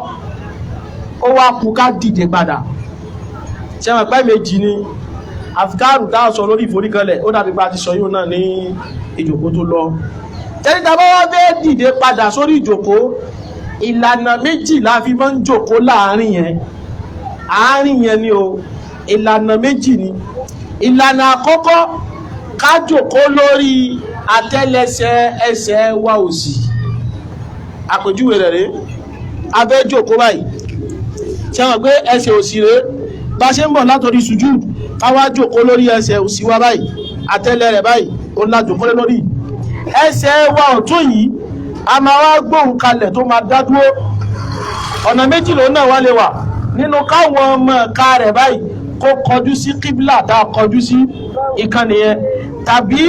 ó wá kú ká dìde padà ṣẹ́wọ̀n pẹ́ méjì ni àfikárù tá a sọ lórí ìforíkanlẹ̀ ó dàbí bá ti sọ yóò náà ní ìjòkó tó lọ ẹni tá bá wá fẹ́ dìde padà sórí ìjòkó ìlànà méjì la fi máa ń jòkó láàárín yẹn ni o ìlànà méjì ni ìlànà àkọ́kọ́ ká jòkó lórí àtẹ́lẹsẹ̀ ẹsẹ̀ wa òsì àpèjúwe rẹ̀ rẹ̀ abẹ́ jòkó báyìí ṣe wọ́n pé ẹsẹ̀ òsì rẹ̀ bá ṣe ń bọ̀ látọ̀rí sùjúd káwá jòkó lórí ẹsẹ̀ òsì wa báyìí àtẹ́lẹ rẹ̀ báyìí ó lá jòkó lórí ẹsẹ̀ wa ọ̀tún yìí a máa wá gbóhùn kalẹ̀ tó máa dá dúró ọ̀nà méjì lòun náà wá lè wà nínú káwọn ọmọ ẹ̀ka rẹ̀ báyìí kó kọjú sí kíbílà tá a kọjú sí ìkànnì yẹn tàbí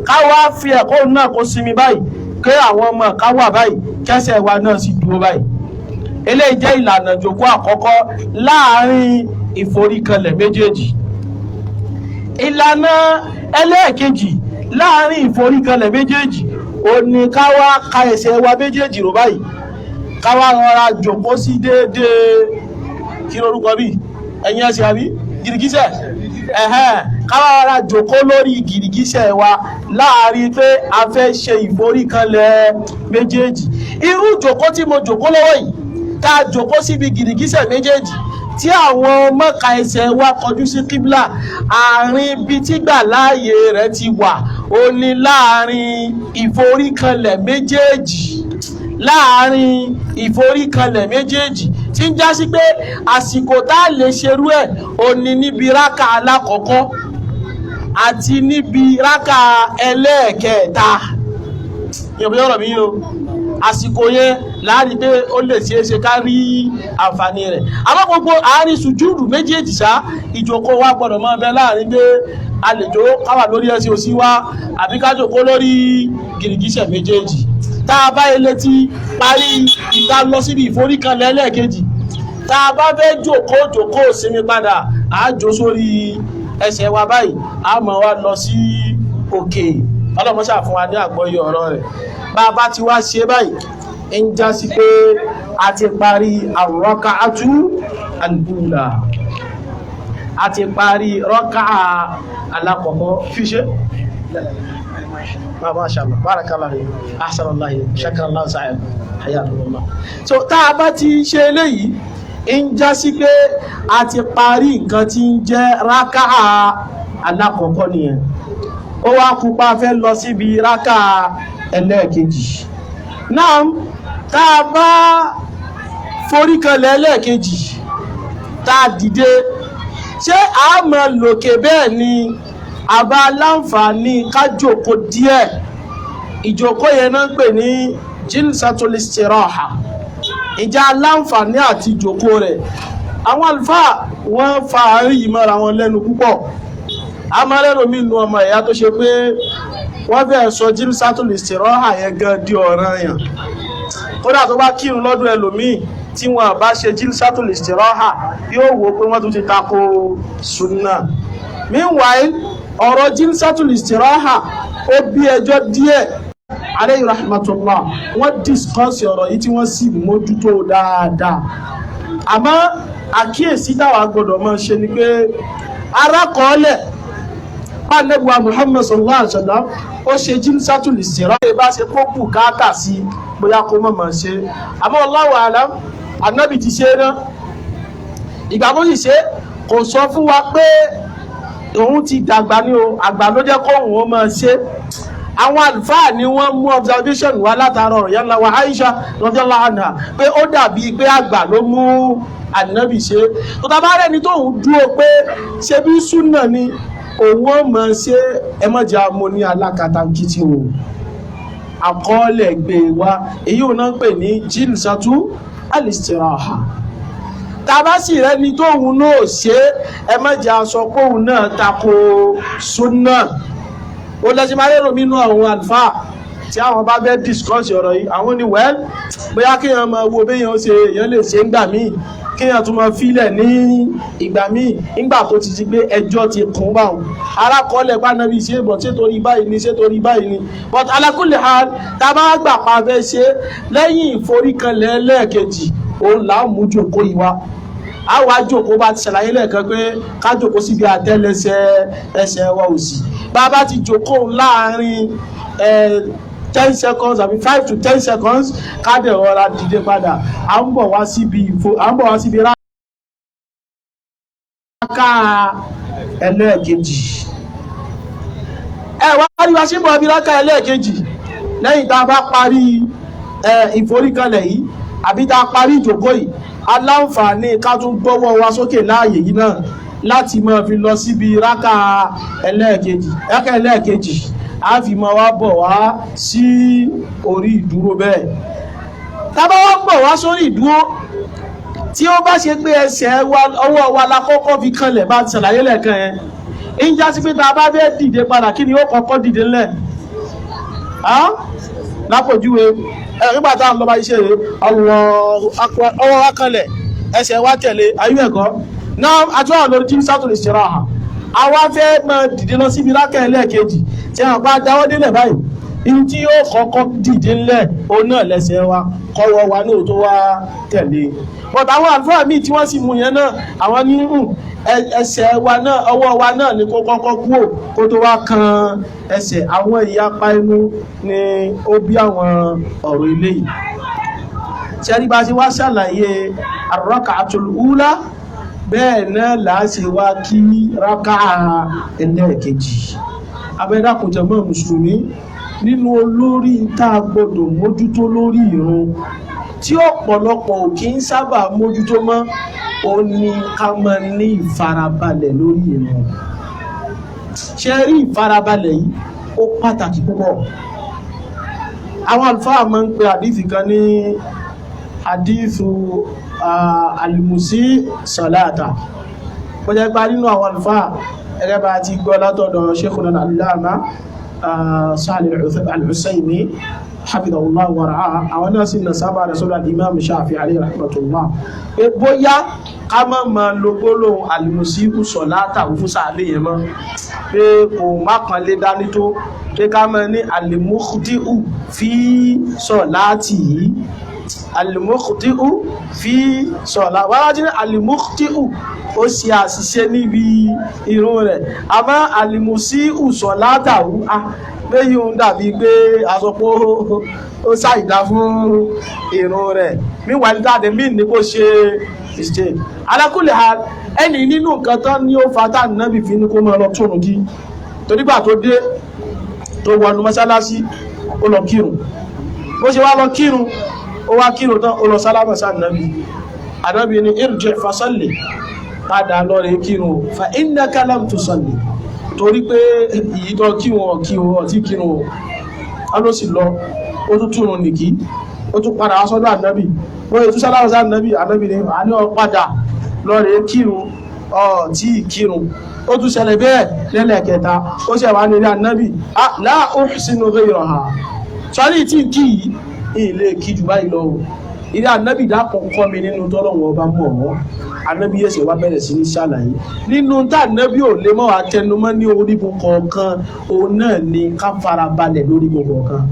ká wá fi ẹ̀kọ́ náà kó sinmi báyìí pé àwọn ọmọ ká wà báyìí kẹsẹ̀ wa náà sì dúró báyìí. Eléyìí jẹ́ ìlànà ìjókòó àkọ́kọ́ láàrin ìforíkanlẹ̀ méjèèjì. Ìlànà ẹlẹ́ẹ̀kejì láàrin ìforíkanlẹ̀ méjèèjì ó ní ká wá ka ẹsẹ̀ wa méjèèjì rò báyìí, ká wá rọra jókòó sí déédéé kí lórúkọ bí ẹ̀yìn ẹsẹ̀ àbí gìrìgísẹ̀ ká wá rọra jókòó lórí gìrìgísẹ̀ wa láàrin pé a fẹ́ ṣe ìforíkanlẹ̀ méjèèjì. Irú jókòó tí mo jókòó lọ́wọ́ yìí ká jókòó síbi gìrìgísẹ̀ méjèèjì tí àwọn mọ́ka ẹsẹ̀ wa kọjú sí kíbla, àárín ibi tí gbà láàyè rẹ̀ ti wà ó ní láàrin ìforíkanlẹ̀ méjèèjì, láàrin ìforíkanlẹ̀ méjèèjì tí ń já sí pé àsìkò tá a lè ṣerú ẹ̀ ó ní níbi rákà alákọ̀ọ́kọ́ àti níbi rákà ẹlẹ́ẹ̀kẹta. Ìyọ̀bí ọ̀rọ̀ mi yìí o, àsìkò yẹn láàrin pé ó lè ṣe é ṣe ká rí àǹfààní rẹ̀. Àmọ́ gbogbo àárín sùjúdù méjèèjì ṣá ìjókòó wa gbọ́dọ̀ máa bẹ láàrin pé a lè jó káwà lórí ẹsẹ̀ òsì wa àbí ká jókòó lórí gìrìgísẹ̀ méjèèjì. Tá a bá ilé ti parí ìta lọ síbi ìforíkanlẹ̀ ẹlẹ́ẹ̀kejì, tá a bá fẹ́ jókòó sinmi padà á jó sórí ẹsẹ̀ wa báyìí, á máa wá lọ sí òkè. Ọlọ́mọṣà fún wa ní àgbọ́yé ọ̀rọ̀ rẹ̀. Bá a bá ti wá ṣe báyìí ń já sí pé a ti parí ar-raka'atu al-ula, a ti parí rọ́kàá alákọ̀ọ́kọ́ fi ṣe Mashallah, barakallahu, ahsanallahu, shakarallahu sa'id, hayakumullah. So tá a bá ti ṣe eléyìí ń já sí pé a ti parí nǹkan tí ń jẹ́ rákàá alákọ̀ọ́kọ́ nìyẹn. Ó wá kú pa fẹ́ lọ síbi rákàá ẹlẹ́ẹ̀kejì. Náà tá a bá foríkanlẹ̀ ẹlẹ́ẹ̀kejì tá a dìde, ṣé a máa lòkè bẹ́ẹ̀ ni àbá láǹfààní ká jókòó díẹ̀? Ìjókòó yẹn náà ń pè ní jilsatul istiraha. Ìjà láǹfààní àti jókòó rẹ̀, àwọn àlùfáà wọ́n fa àárín yìí mọ́ra wọn lẹ́nu púpọ̀. A máa lẹ́rọ mí nu ọmọ ẹ̀yà tó ṣe pé wọ́n fẹ́ sọ jilsatul istiraha yẹn gan di ọ̀ranyàn. Kódà tó bá kírun lọ́dún ẹlòmíì tí wọ́n bá ṣe jilsatul istiraha yóò wò pé wọ́n tún ti tako sunna. Meanwhile, ọ̀rọ̀ jilsatul istiraha ó bí ẹjọ́ díẹ̀, alayhi rahmatullah, wọ́n discuss ọ̀rọ̀ yìí tí wọ́n sì mójútó dáadáa. Àmọ́ àkíyèsí táwa gbọ́dọ̀ máa ṣe ni pé arákọọ́lẹ̀ Ànábì wa Muhammad sallallahu alaihi wasallam ó ṣe jilsatul istiraha bá ṣe kó bùkátà sí bóyá kó mọ̀ mọ̀ ṣe. Àmọ́ Allahu a'lam, Ànábì ti ṣe náà. Ìgbà bó sì ṣe kò sọ fún wa pé òun ti dàgbà ní o, àgbà ló jẹ́ kóhùn ó máa ṣe. Àwọn àlùfáà ni wọ́n mú observation wá látara ọ̀rọ̀ yálà wa Aisha radiyallahu anha pé ó dàbí pé àgbà ló mú Ànábì ṣe. Tó tá bá rẹ́ni tóun dúró pé ṣe bí súnà ni òun ó máa ṣe, ẹ má jẹ́ àmọ́ ní alákatakítí o. Àkọọ́lẹ̀ gbé wa èyí ò náà ń pè ní jilsatu al-istiraha. Tàbá sì rẹ́ni tóun náà ṣe, ẹ má jẹ́ aṣọ kóun náà tako súnà. Ó lẹ́sí máa lérò nínú àwọn àlùfáà tí àwọn bá fẹ́ discuss ọ̀rọ̀ yìí, àwọn ni well bóyá kéèyàn máa wo béèyàn ṣe èèyàn lè ṣe ńgbà míì, kéèyàn tún máa fílẹ̀ ní ìgbà míì nígbà tó ti di pé ẹjọ́ ti kún bá wọn. Alákọọ́lẹ̀ bá Nábì ṣe bọ̀ ṣé torí báyìí ni, ṣé torí báyìí ni. But ala kulli hal, tá a bá gbà pa fẹ́ ṣe lẹ́yìn ìforíkanlẹ̀ ẹlẹ́ẹ̀kejì, òun là ń mú jókòó yìí wá. A wá jókòó bá ti ṣàlàyé lẹ́ẹ̀kan pé ká jókòó síbi àtẹ́lẹsẹ̀ ẹsẹ̀ wa òsì. Bàbá ti jókòó láàrin 10 seconds àbí 5 to 10 seconds ká dẹ̀ rọra dìde padà. À ń bọ̀ wá síbi rákà ẹlẹ́ẹ̀kejì. Wá rí wa sí bọ̀ bí rákà ẹlẹ́ẹ̀kejì lẹ́yìn tá a bá parí ìforíkanlẹ̀ yìí àbí tá a parí ìjókòó yìí, aláǹfààní ká tún gbọ́wọ́ wa sókè láàyè yìí náà láti máa fi lọ síbi rákà ẹlẹ́ẹ̀kejì. A fi máa wá bọ̀ wá sí orí ìdúró bẹ́ẹ̀. Tá bá wá bọ̀ wá sórí ìdúró, tí ó bá ṣe pé ẹsẹ̀ ọwọ́ wa la kọ́kọ́ fi kanlẹ̀ bá ti ṣàlàyé lẹ́ẹ̀kan yẹn, ń já sí pé tá a bá fẹ́ dìde padà, kí ni ó kọ́kọ́ dìde ńlẹ̀? lápòjúwe nígbà tá à ń lọ bá iṣẹ́ rẹ̀ ọwọ́ wa kanlẹ̀ ẹsẹ̀ wa tẹ̀lé ayé ẹ̀kọ́ náà àtúwà lórí jí sátúlẹ̀ ṣe ra àwa fẹ́ máa dìde lọ síbi lákẹ́ ẹlẹ́ẹ̀kejì tí a bá dáwọ́ délẹ̀ báyìí ibi tí yóò kọ́kọ́ dìde ńlẹ̀ òun náà lẹ́sẹ̀ wa kọ́wọ́ wa náà tó wá tẹ̀lé but àwọn àlùfáà míì tí wọ́n sì mú yẹn náà àwọn ní ẹsẹ̀ wa náà ọwọ́ wa náà ni kó kọ́kọ́ kúrò kó tó wá kan ẹsẹ̀ àwọn ìyapa inú ni ó bí àwọn ọ̀rọ̀ eléyìí ṣẹ́rí bá ṣe wá ṣàlàyé ar-rak'atul ula bẹ́ẹ̀ náà láti wá kí rákà ẹlẹ́ẹ̀kejì abẹ́dàkùnjẹ́ mọ́ mùsùlùmí nínú olórí tá a gbọ́dọ̀ mójútó lórí ìrun tí ọ̀pọ̀lọpọ̀ ò kí ń sábà mójútó mọ́ ó ní ká máa ní ìfarabalẹ̀ lórí ìrun ṣe rí ìfarabalẹ̀ yìí ó pàtàkì púpọ̀ àwọn àlùfáà máa ń pe àdífì kan ní àdífù alimusi salata bọ́jẹ́ pa nínú àwọn àlùfáà ẹgbẹ́ bá ti gbọ́ látọ̀dọ̀ Sheikhuna al-Allama Salih al-Usaimi hafidhahullah wa ra'ah àwọn náà sì nasaba rẹ̀ sọ́dọ̀ al-Imam Shafi'i alayhi rahmatullah pé bóyá ká má máa lo gbólóhùn alimusi salata fún sàálẹ̀ yẹn mọ́ pé kò má kan lé dání tó pé ká máa ní alimukhti'u fi salatihi alimukhti'u fi sọ̀lá wájú ní alimukhti'u ó ṣe àṣìṣe níbi irun rẹ̀ àmọ́ alimusi'u sọ̀lá dàrú lẹ́yìn òun dàbí pé àsọpọ̀ ó ṣàìdá fún irun rẹ̀ míwà ní dáadé mí ní kó ṣe ìṣe ala kulli hal ẹni nínú nǹkan tán ní ó fata nábì fi ní kó mọ́ lọ tóòrùn kí torígbà tó dé tó wọnú mọ́sálásí ó lọ kírun bó ṣe wá lọ kírun ó wá kírun tán ó lọ sálámà sáà nàbí ànábì ní irji' fasalli padà lọ rẹ̀ kírun fa innaka lam tusalli torí pé èyí tó kírun ọtí kírun ó ló sì lọ ó tún túnrun nìkí ó tún padà wá sọ́dọ̀ ànábì wọ́n yẹ tún sálámà sáà nàbí ànábì ní àní ó padà lọ rẹ̀ kírun ọtí kírun ó tún ṣẹlẹ̀ bẹ́ẹ̀ lẹ́lẹ́kẹta ó ṣẹ̀ wá nílé ànábì la uhsinu ghayraha sọ́rí tí kí ilé kí jù báyìí lọ ilé ànábì dákọ̀ kọ́ mi nínú tọ́lọ́wọ́ ọba mọ̀ wọ́n ànábì yẹ̀sẹ̀ wá bẹ̀rẹ̀ sí ní ṣàlàyé nínú tá ànábì ò lè mọ́ àtẹnumọ́ ní orígun kọ̀ọ̀kan òun náà ni ká fara balẹ̀ lórígun kọ̀ọ̀kan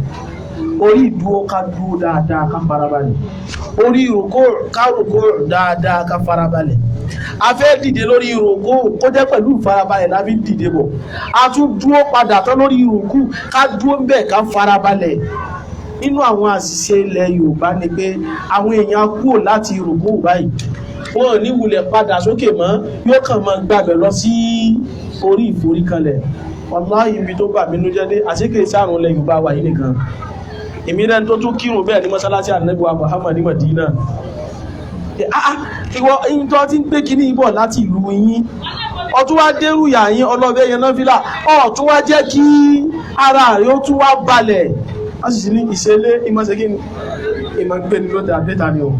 orí ìdúró ká dúró dáadáa ká fara balẹ̀ orí ìrùkó ká rùkó dáadáa ká fara balẹ̀ a fẹ́ dìde lórí ìrùkó kó jẹ́ pẹ̀lú ìfarabalẹ̀ lábí dìde bọ̀ a tún dúró padà tán lórí ìrùkú ká dúró ń bẹ̀ ká fara balẹ̀ nínú àwọn àṣìṣe ilẹ̀ Yorùbá ni pé àwọn èèyàn kúrò láti ìrùkú báyìí wọn ò ní wulẹ̀ padà sókè mọ́ yóò kàn máa gbàgbẹ́ lọ sí orí ìforíkanlẹ̀ wàláhì ibi tó bà mínú jẹ́ dé àṣíkè sáàrùn ilẹ̀ Yorùbá wà yìí nìkan èmi rẹ̀ tó tún kírun bẹ́ẹ̀ ní mọ́sálásí Ànábì wa Muhammad ní Madina ìwọ ìyìn tó ti ń gbé kíní ìbọ̀ láti ìlú yín ọtún wá dérú yà yín ọlọ́bẹ̀ yẹn náà fílà ọ̀tún wá jẹ́ kí ara rẹ̀ ó tún wá balẹ̀ a sì ní ìṣẹ́lẹ̀ ìmọ̀sẹ̀kí ìmọ̀gbé ní ló dà bẹ́ta ni o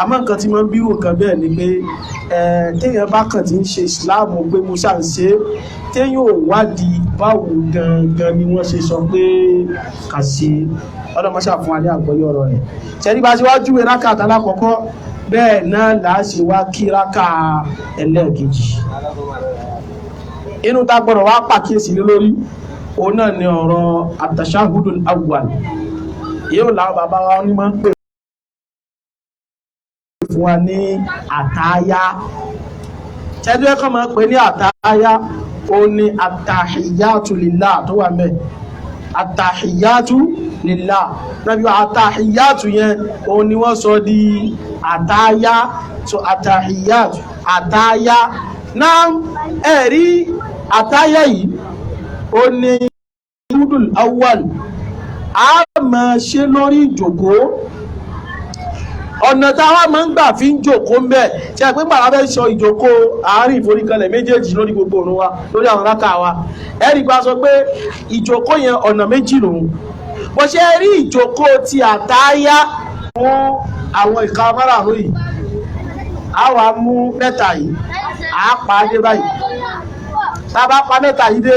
àmọ́ nǹkan tí wọ́n bírò kan bẹ́ẹ̀ ni pé téèyàn bá kàn ti ń ṣe Islam pé mo ṣà ń ṣe téèyàn ò wádìí báwo gangan ni wọ́n ṣe sọ pé kà ṣe ọlọ́mọṣà fún alẹ́ àgbọ́yé ọ̀rọ̀ rẹ̀ ṣẹ́rí bá ṣe wá júwe rákà àtàlákọ̀ọ́kọ́ bẹ́ẹ̀ náà làá ṣe wá kí rákà ẹlẹ́ẹ̀kejì inú tá gbọ́dọ̀ wá pàkíyèsí lórí òun náà ni ọ̀rọ̀ at-tashahhudul awwal yóò láwọn bàbá wa ní máa ń pè fún wa ní àtáyá tẹ́jú ẹ̀kọ́ máa ń pè ní àtáyá òun ni at-tahiyyatu lillah tó wà mẹ́ at-tahiyyatu lillah nàbí at-tahiyyatu yẹn òun ni wọ́n sọ di àtáyá so at-tahiyyatu àtáyá náà ẹ̀rí àtáyá yìí ó ní ìdúdùl awwal a máa ṣe lórí ìjòkó ọ̀nà táwa máa ń gbà fi ń jòkó ń bẹ̀ tí a pé bàbá fẹ́ sọ ìjòkó àárín ìforíkanlẹ̀ méjèèjì lórí gbogbo òun wa lórí àwọn rákà wa ẹ̀rí gba sọ pé ìjòkó yẹn ọ̀nà méjì lòun bó ṣe rí ìjòkó ti àtáyá fún àwọn ìka márààrún yìí a wà mú mẹ́ta yìí a pa á dé báyìí tá a bá pa mẹ́ta yìí dé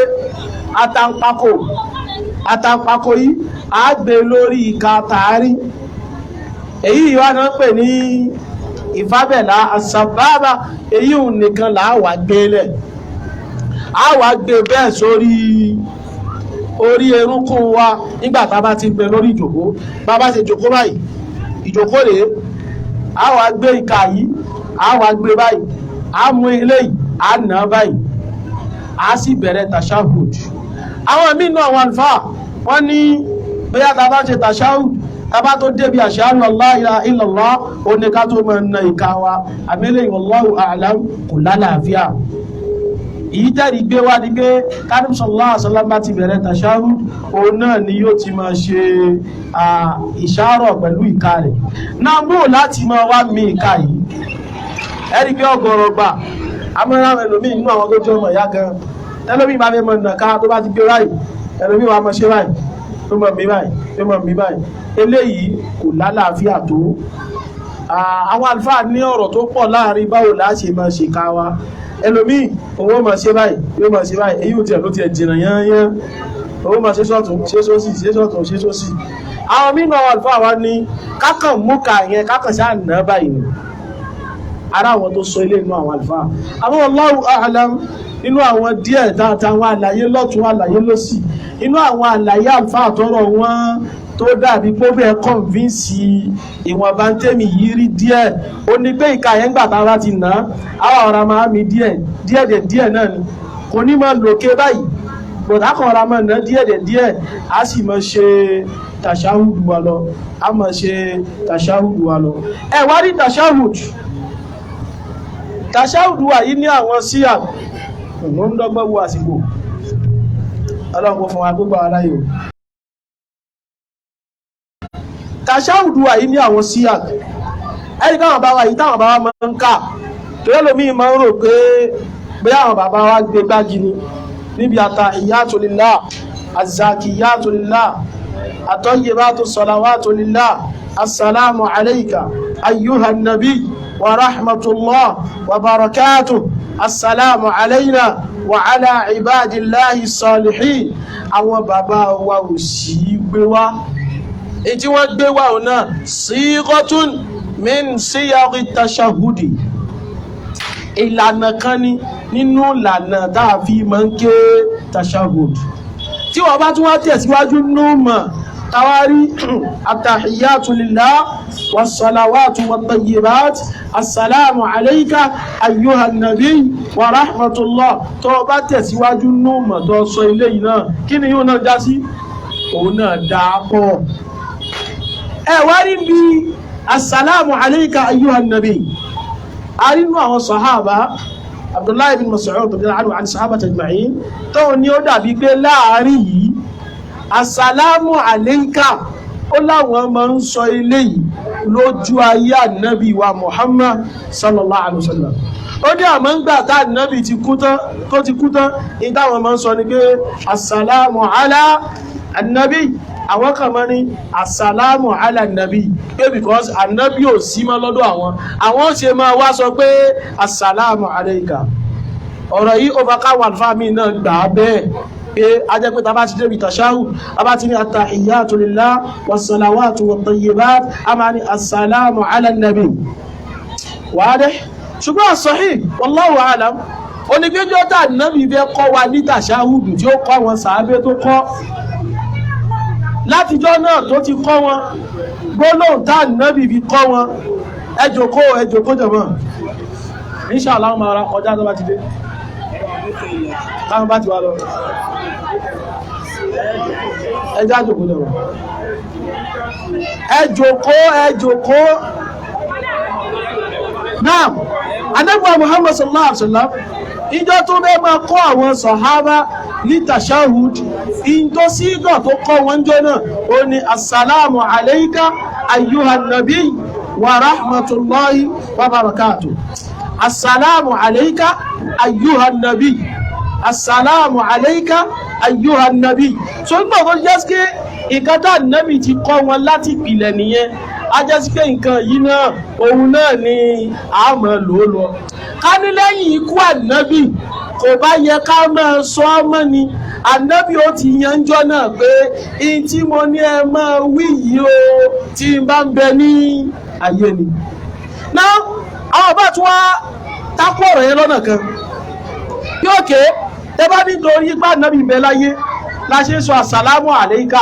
àtàǹpàkò yìí á gbé lórí ìka tààrí èyí ìwà náà pè ní ìfábẹ̀lá àsàbábà èyí òun nìkan là á wà gbélẹ̀ á wà gbé bẹ́ẹ̀ sórí orí erúnkún wa nígbà tá a bá ti gbé lórí ìjòkó bá bá ṣe jòkó báyìí ìjòkó rèé á wà gbé ìka yìí á wà gbé báyìí á mú eléyìí á nà báyìí á sì bẹ̀rẹ̀ tashahud àwọn míì náà wọn fà wọ́n ní bóyá tá a bá ṣe tashahud tàbá tó débi ashhadu an la ilaha illallah ó ní ká tó mọ̀ na ìka wa àmẹ́lẹ̀ wallahu a'lam kò lálàáfíà èyí tẹ́rì gbé wá ní pé Karim sallallahu alaihi wasallam bá ti bẹ̀rẹ̀ tashahud òun náà ni yóò ti máa ṣe ìṣàrọ̀ pẹ̀lú ìka rẹ̀ náà mú láti máa wá mi ìka yìí ẹ̀rí pé ọgọ́rọ̀ gbà amọ́ra ẹlòmíì nínú àwọn tó jẹ́ ọmọ ìyá gan ẹlòmíì bá fẹ́ mọ̀ nàka tó bá ti gbé ráì ẹlòmíì wà mọ̀ ṣe ráì tó mọ̀ mí báyìí tó mọ̀ mí báyìí eléyìí kò lálàáfíà tó àwọn àlùfáà ní ọ̀rọ̀ tó pọ̀ láàrin báwo la ṣe máa ṣe ká wa ẹlòmíì owó máa ṣe báyìí yóò máa ṣe báyìí èyí ò tiẹ̀ ló tiẹ̀ jìnnà yányán owó máa ṣe sọ́tún ṣe sósì ṣe sọ́tún ṣe sósì àwọn mínú àwọn àlùfáà wa ní kákàn mú ká yẹn kákàn ṣáà ná báyìí ni ara àwọn tó sọ ilé inú àwọn àlùfáà àwọn Allahu a'lam nínú àwọn díẹ̀ táwọn àlàyé lọ́tún àlàyé lọ́sì inú àwọn àlàyé àlùfáà tọrọ wọn tó dàbí pé bẹ́ẹ̀ kọ́nvínsì ìwọ̀n bá ń tẹ́mi yìí rí díẹ̀ ó ní pé ìka yẹn gbà tára ti nà àwọn ọ̀rá máa mi díẹ̀ náà ni kò ní máa lòkè báyìí bọ̀dá kan ọ̀rá máa nà díẹ̀ á sì máa ṣe tàṣáhùdù wa lọ á máa ṣe tàṣáhùdù wa lọ ẹ wá rí tàṣáhùdù wa yìí ní àwọn síyà mo ń dọ́gbọ́n wo àsìkò ọlọ́pọ̀ fún wa gbogbo aláyò tàṣáhùdù wà yìí ní àwọn síyà ẹni káwọn bàbá yìí táwọn bàbá máa ń kà tó lómi máa ń rò pé bóyá àwọn bàbá wa gbé gbági ni níbi àtàhíyátù lillah àzàkíyátù lillah àtọ́yẹ̀bátù sọ̀làwátù lillah assalamu alayka ayyuhan nabi wa rahmatullah wa barakatuh assalamu alayna wa ala ibadillahi salihin àwọn bàbá wa ò sí gbé wá èyí tí wọ́n gbé wá ọ̀nà síghatun min síyàrí tashahudi ìlànà kan ní nínú ìlànà dáàfí máa ń ké tashahud tí wọ́n bá tún wá tẹ̀síwájú númọ̀ tawárí àtàhíyátù lillah wassalawatu wattayyibat assalamu alayka ayyuhan nabiy wa rahmatullah tó bá tẹ̀síwájú númọ̀ tó sọ ilé yìí náà kí ni yóò náà já sí òun náà dáa pọ̀ ẹ wá rí bí assalamu alayka ayyuhan nabi arínú àwọn sahaba Abdullahi bin Mas'ud radiyallahu anhu àti sahaba tajma'in tó ní ó dàbí pé láàrin yìí assalamu alayka ó láwọn máa ń sọ ilé yìí lójú ayé ànábì wa Muhammad sallallahu alaihi wasallam ó ní àmọ́ ń gbà tá ànábì ti kú tán ìdáwọn máa ń sọ ní pé assalamu ala annabi àwọn kan mọ́ ní assalamu ala nabi pé because annabi ò sí mọ́ lọ́dọ̀ àwọn ṣe máa wá sọ pé assalamu alayka ọ̀rọ̀ yìí ó fàká wà fáàmì náà gbà bẹ́ẹ̀ pé a jẹ́ pé tàbá ti débi tashahhud a bá ti ní at-tahiyyatu lillah was-salawatu wat-tayyibat a máa ní assalamu ala nabi wadih ṣùgbọ́n as-sahih wallahu a'lam onígbéjọ́ tà nábì fẹ́ kọ́ wa ní tashahhud tí ó kọ́ wọn sàábé tó kọ́ látijọ́ náà tó ti kọ́ wọn gbólóhùn tá nábì fi kọ́ wọn ẹ jókòó jọ̀mọ́ inshallah àwọn ará ọjá tó bá ti dé táwọn bá ti wá lọ ẹjá jókòó jọ̀mọ́ ẹ jókòó náà Ànábì Muhammad sallallahu alaihi wasallam ìjọ tó bẹ́ máa kọ́ àwọn sàhábà ní tashahhud ìjọ sígọ̀ tó kọ́ wọn jọ náà ó ní assalamu alayka ayyuhan nabi wa rahmatullahi wa barakatuh assalamu alayka ayyuhan nabi assalamu alayka ayyuhan nabi. So nígbà tó jẹ́ sí pé nǹkan tá ànábì ti kọ́ wọn láti ìpìlẹ̀ nìyẹn, a jẹ́ sí pé nǹkan yìí náà òun náà ni a máa lò ó lọ. Ká ní lẹ́yìn ikú ànábì kò bá yẹ ká máa sọ ọ́ mọ́ ni, ànábì ó ti yanjọ́ náà pé in tí mo ní ẹ máa wí yìí o tí n bá ń bẹ ní ayé ni. Náà àwọn bá tún wá tápọ̀ ọ̀rọ̀ yẹn lọ́nà kan bí òkè ẹ bá nítorí ipá ànábì ń bẹ láyé la ṣe sọ àsàlámù àléíkà,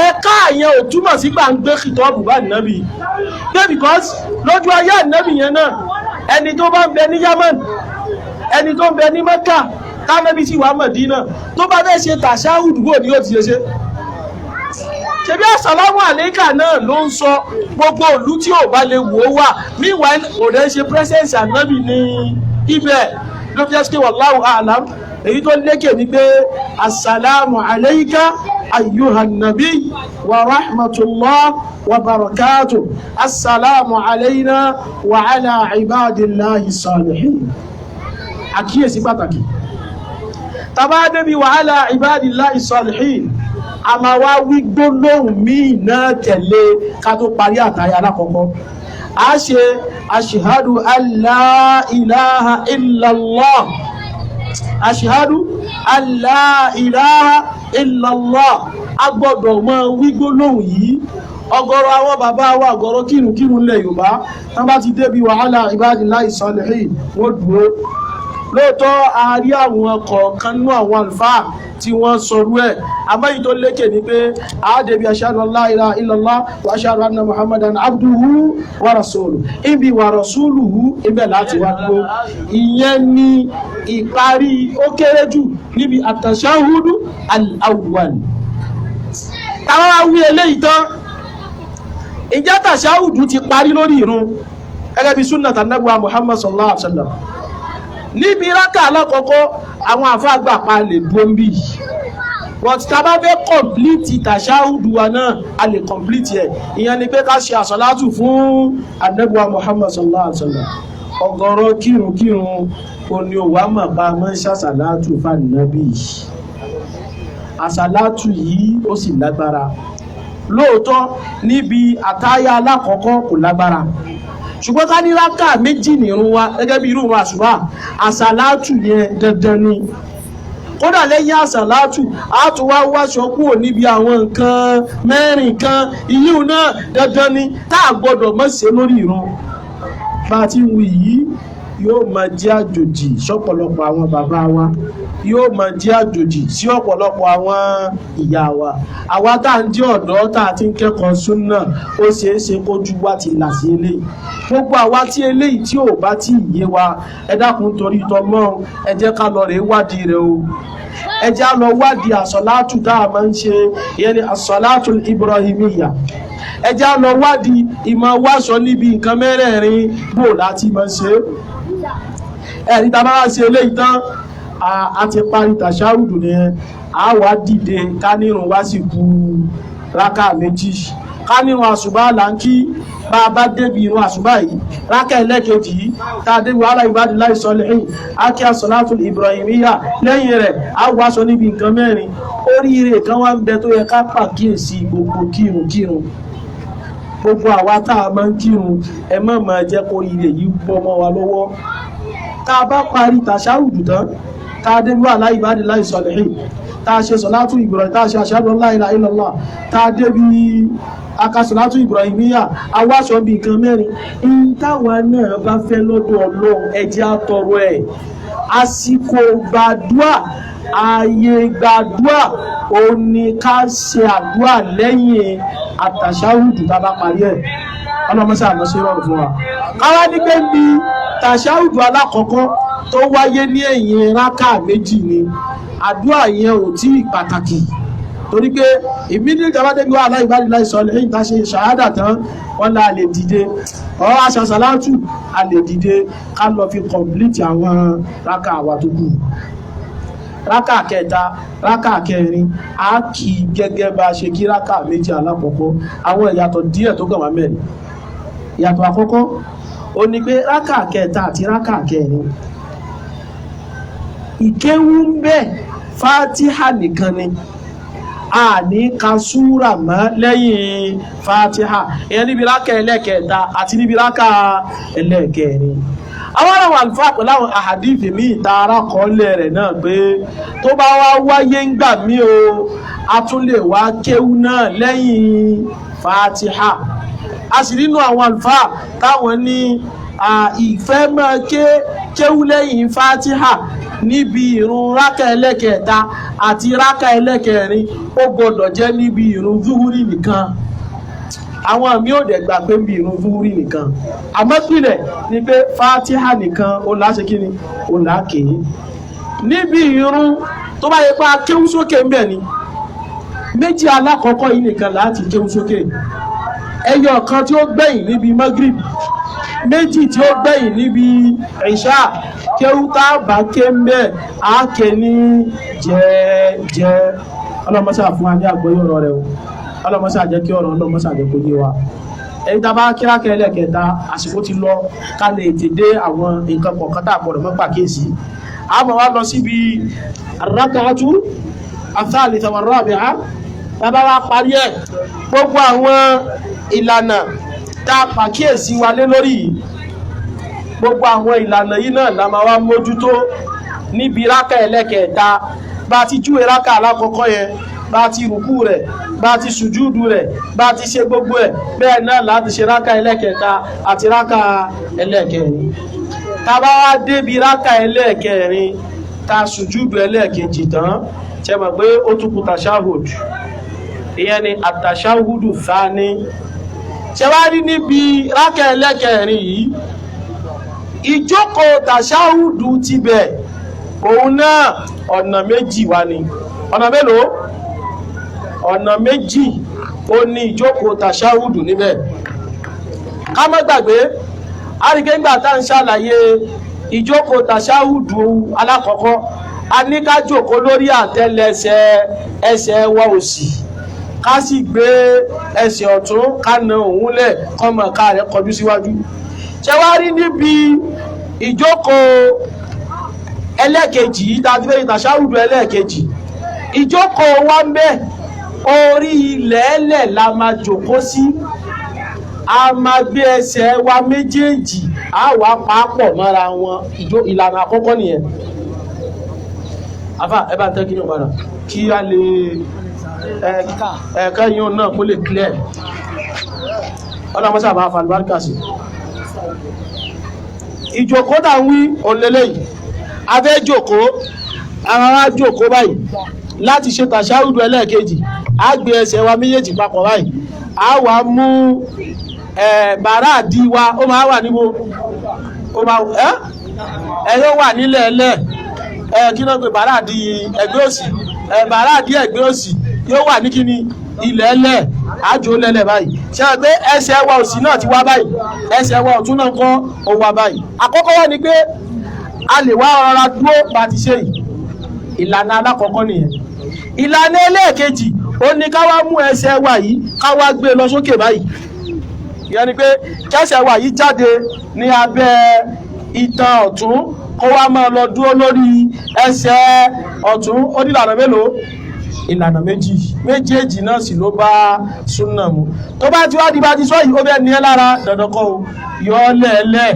ẹ̀ka àyẹn ò túmọ̀ sí gbà ń gbé kìtọ́ọ̀bù bá ànábì pé because lójú ayé ànábì yẹn náà ẹni tó bá ń bẹ ní Yemen, ẹni tó ń bẹ ní Mẹ́kà tánábì sì wà Mẹdínà tó bá fẹ́ ṣe tàṣáhùdù bò ní yóò ti ṣe ṣebí àsàlámù àléíkà náà ló ń sọ gbogbo ìlú tí ò bá lè wò ó wà, meanwhile kò dẹ́ ṣe presence ànábì ní ibẹ̀ ló fi ẹ́ wallahu a'lam. Èyí tó lékè ní pé assalamu alayka ayyuhan nabi wa rahmatullah wa barakatuh, assalamu alayna wa ala ibadillahi salihin. Àkíyèsí pàtàkì tàbá débi wa ala ibadillahi salihin, a máa wá wí gbólóhùn míì náà tẹ̀lé ká tó parí àtàyà alákọ̀ọ́kọ́. A ṣe ashhadu an la ilaha illallah, ashhadu an la ilaha illallah. A gbọ́dọ̀ máa wí gbólóhùn yìí. Ọ̀gọ̀rọ̀ àwọn bàbá wa ọ̀gọ̀rọ̀ kírùnkírùn lẹ̀ Yorùbá tán bá ti débi wa ala ibadillahi salihin wọ́n dúró. Lóòótọ́ a rí àwọn kọ̀ọ̀kan nínú àwọn àlùfáà tí wọ́n sọrú ẹ̀, àmáyí tó lékè ní pé àádẹ́bí ashhadu an la ilaha illallah wa ashhadu anna muhammadan abduhu wa rasuluhu. Ibi wa rasuluhu ibẹ̀ láti wá gbó. Ìyẹn ni ìparí ó kéré jù níbi at-tashahudu al-awwal. Táwọn wá wí eléyìí tán, ìjẹ́ tàṣáhùdù ti parí lórí ìrun gẹ́gẹ́ bí sunnat Ànábì wa Muhammad sallallahu alaihi wasallam. Níbi rákà alákọ̀ọ́kọ́ àwọn àfáàgbà pa lè dúró ń bí, but tá bá fẹ́ complete tàṣáhùdù wa náà a lè complete ẹ̀. Ìyẹn ni pé ká ṣe àsàlátù fún Ànábì wa Muhammad sallallahu alaihi wasallam. Ọ̀gọ̀rọ̀ kírùnkírùn òní òwà mọ̀ bá mọ́ ṣàsàlátù fún Ànábì. Àsàlátù yìí ó sì lágbára. Lóòótọ́ níbi àtáyà alákọ̀ọ́kọ́ kò lágbára, ṣùgbọ́n ká ní rákà méjì nìrun wa gẹ́gẹ́ bí irú wa àsùbá, àsàlátù yẹn dandan ni. Kódà lẹ́yìn àsàlátù a tún wá wáṣọ kúrò níbi àwọn nǹkan mẹ́rin kan, ìyíhun náà dandan ni tá a gbọ́dọ̀ má ṣe lórí ìrun. Bá a ti wù yìí yóò máa jẹ́ àjòjì sọ́pọ̀lọpọ̀ àwọn bàbá wa, yóò máa jẹ́ àjòjì sí ọ̀pọ̀lọpọ̀ àwọn ìyá wa. Àwa tá à ń jẹ́ ọ̀dọ́ tá a ti ń kẹ́kọ̀ọ́ súnà ó ṣeé ṣe kójú wa ti là sí eléyìí. Gbogbo àwa tí eléyìí tí ò bá tí ì yé wa, ẹ dákun torí tọmọ́ ẹ jẹ́ ká lọ rèé wádìí rẹ̀ o. Ẹ jẹ́ á lọ wádìí àsọ̀látù tá a máa ń ṣe, ìyẹn ni àsọ̀látù ibrahimiyya. Ẹ jẹ́ á lọ wádìí ìmọ̀ wáṣọ níbi nǹkan mẹ́rẹ̀ẹ̀rin bò láti máa ṣe. Ẹ̀rí tá a bá wá ṣe eléyìí tán, a ti parí tàṣáhùdù nìyẹn. A wá dìde ká nírun wá sì kù rákà méjì. Ká nírun àsùbá là ń kí, bá a bá débi irun àsùbá yìí rákà ẹlẹ́kejì yìí tá a débi wa ala ibadillahi salihin, a kí as-salatul ibrahimiyya. Lẹ́yìn rẹ̀ a wá sọ níbi nǹkan mẹ́rin. Oríire kan wá ń bẹ tó yẹ ká pàkíyèsí gbogbo kírun. Gbogbo àwa tá a máa ń kírun ẹ má máa jẹ́ kó ilé yìí bọ́ mọ́ wa lọ́wọ́. Tá a bá parí tàṣáhùdù tán, tá a débi wa ala ibadillahi salihin, tá a ṣe sọ̀látù Ibrahim, tá a ṣe ashhadu an la ilaha illallah, tá a débi akasọ̀látù Ibrahimiyya, awáṣọ bí nǹkan mẹ́rin. Ìtawà náà bá fẹ́ lọ́dọ̀ Ọlọ́run ẹ jẹ́ á tọrọ ẹ̀. Àsìkò gbàdúà, ààyè gbàdúà ó ní ká ṣe àdúà lẹ́yìn àtàṣáhùdù tá a bá parí ẹ̀. Ọlọ́mọṣẹ́ àlọ́ṣẹ́ rọrùn fún wa. Káwá ní pé bí tàṣáhùdù alákọ̀ọ́kọ́ tó wáyé ní ẹ̀yìn rákà méjì ni, àdúà yẹn ò tí pàtàkì torí pé ìmídìí ìjọbádé gbọ́ ala ibadillahi salihin tá ṣe ṣàhádà tán wọ́n lá lè dìde ọ̀rọ̀ aṣàṣàlátù a lè dìde ká lọ fi kọ̀m̀plìtì àwọn rákà àwà tó kù. Rákà kẹta, rákà kẹrin a kì í gẹ́gẹ́ bá ṣe kí rákà méjì alákọ̀ọ́kọ́. Àwọn ìyàtọ̀ díẹ̀ tó kàn wá mẹ́rin. Ìyàtọ̀ àkọ́kọ́ ó ní pé rákà kẹta àti rákà kẹrin ìkéwú ń bẹ fatiha nìkan ni a ní ka súra mọ́ lẹ́yìn fatiha ìyẹn níbi rákà ẹlẹ́kẹta àti níbi rákà ẹlẹ́kẹrin. àwọn àwọn àlùfáà pẹ̀lú àwọn àhàdíìfì míì tààrà kọ́lẹ̀ rẹ̀ náà pé tó bá wá wáyé ń gbà mí o a tún lè wá kéwú náà lẹ́yìn fatiha. a sì nínú àwọn àlùfáà táwọn ní ìfẹ́ máa kéwú lẹ́yìn fatiha níbi ìrun rákà ẹlẹ́kẹta àti rákà ẹlẹ́kẹrin ó gbọdọ̀ jẹ́ níbi ìrun zuhuri nìkan. àwọn àmì ò dẹ̀ gbà pé bí ìrun zuhuri nìkan àmọ́ pìlẹ̀ ni pé fatiha nìkan ó láṣẹ kí ni ó láàkè níbi ìrun tó bá yẹ pé kéwú sókè ń bẹ̀ ni méjì alákọ̀ọ́kọ́ yìí nìkan láti kéwú sókè ẹyọ kan tí ó gbẹ̀yìn níbi magrib méjì tí ó gbẹ̀yìn níbi ìṣá kéwú tá bá ké ń bẹ̀ á ké ní jẹ́ẹ́jẹ́ ọlọ́mọṣà fún wa ní àgbọ́yé ọ̀rọ̀ rẹ̀ o ọlọ́mọṣà jẹ́ kí ọ̀rọ̀ ọlọ́mọṣà jẹ́ kó yé wa ẹni tá a bá kírákẹ́ ẹlẹ́kẹta àsìkò ti lọ ká lè tèdè àwọn nǹkan kọ̀ọ̀kan tá a gbọ́dọ̀ mọ́ pàkíyèsí a máa wá lọ síbi ar-rak'atu ath-thalitha war-rabi'a bàbá wa parí ẹ̀ gbogbo àwọn ìlànà tá a pàkíyèsí wa lé lórí gbogbo àwọn ìlànà yìí náà la máa wá mójútó níbi rákà ẹlẹ́kẹta bá ti júwe rákà alákọ̀ọ́kọ́ yẹn bá ti rùkú rẹ̀ bá ti sùjúdù rẹ̀ bá ti ṣe gbogbo ẹ̀ bẹ́ẹ̀ náà láti ṣe rákà ẹlẹ́kẹta àti rákà ẹlẹ́kẹrin tá bá wá débi rákà ẹlẹ́kẹrin tá sùjúdù ẹlẹ́kejì tán ṣe mọ̀ pé ó tún kù tàṣáhùd ìyẹn ni àtàṣáhùdù thani ṣe wá rí níbi rákà ẹlẹ́kẹrin yìí ìjókòó tàṣáhùdù ti bẹ̀ òun náà ọ̀nà méjì wá ni ọ̀nà mélòó ọ̀nà méjì ó ní ìjókòó tàṣáhùdù níbẹ̀ ká má gbàgbé àríkẹ́gbà tá ń ṣàlàyé ìjókòó tàṣáhùdù alákọ̀ọ́kọ́ a ní ká jókòó lórí àtẹ́lẹsẹ̀ ẹsẹ̀ wa òsì ká sì gbé ẹsẹ̀ ọ̀tún ká na òun lẹ̀ kọ́mọ ká rẹ̀ kọjú síwájú ṣe wá rí níbi ìjókòó ẹlẹ́ẹ̀kejì yìí tàbí fẹ́ ìtàṣáhùdù ẹlẹ́ẹ̀kejì ìjókòó wa ń bẹ orí ilẹ̀ ẹlẹ̀ la máa jókòó sí a máa gbé ẹsẹ̀ wa méjèèjì a wà pàápọ̀ mọ́ra wọn ìlànà àkọ́kọ́ nìyẹn àfà ẹ bá tẹ́ kí ní padà kí a lè ẹ̀ẹ̀ká yíò náà kó lè clear ọlọ́mọ́sá bá fàlùbáríkà sí ìjókòó dà ń wí òlélẹ́yìí abẹ́ jòkó ara jòkó báyìí láti ṣe tàṣáhùdù ẹlẹ́ẹ̀kejì a gbé ẹsẹ̀ wa méjèèjì papọ̀ báyìí a wà mú bàrá àdí wa ó máa wà níbo ẹ̀yọ́ wà nílẹ̀ ẹlẹ́ kí náà pé bàrá àdí ẹgbẹ́ òsì bàrá àdí ẹgbẹ́ òsì yóò wà ní kíni ilẹ̀ ẹlẹ́ àjò lẹ́lẹ̀ báyìí ṣe é pé ẹsẹ̀ wa òsì náà ti wá báyìí ẹsẹ̀ wa ọ̀tún náà kọ́ ó wá báyìí àkọ́kọ́ wá ni pé a lè wá ọ̀rọ̀ dúró bá ti ṣe yìí ìlànà alákọ̀ọ́kọ́ nìyẹn ìlànà ẹlẹ́ẹ̀kejì ó ní ká wá mú ẹsẹ̀ wa yìí ká wá gbé lọ sókè báyìí ìyẹn ni pé kẹsẹ̀ wa yìí jáde ní abẹ́ itan ọ̀tún kó wá máa lọ dúró lórí ẹsẹ̀ ọ̀tún ó ní ìlànà mélòó ìlànà méjèèjì náà sì ló bá súnà mu tó bá ti wá di bá ti sọ yìí ó bẹ́ẹ̀ ní ẹ lára dandan kọ́ o yọ ọ́ lẹ́ẹ̀lẹ́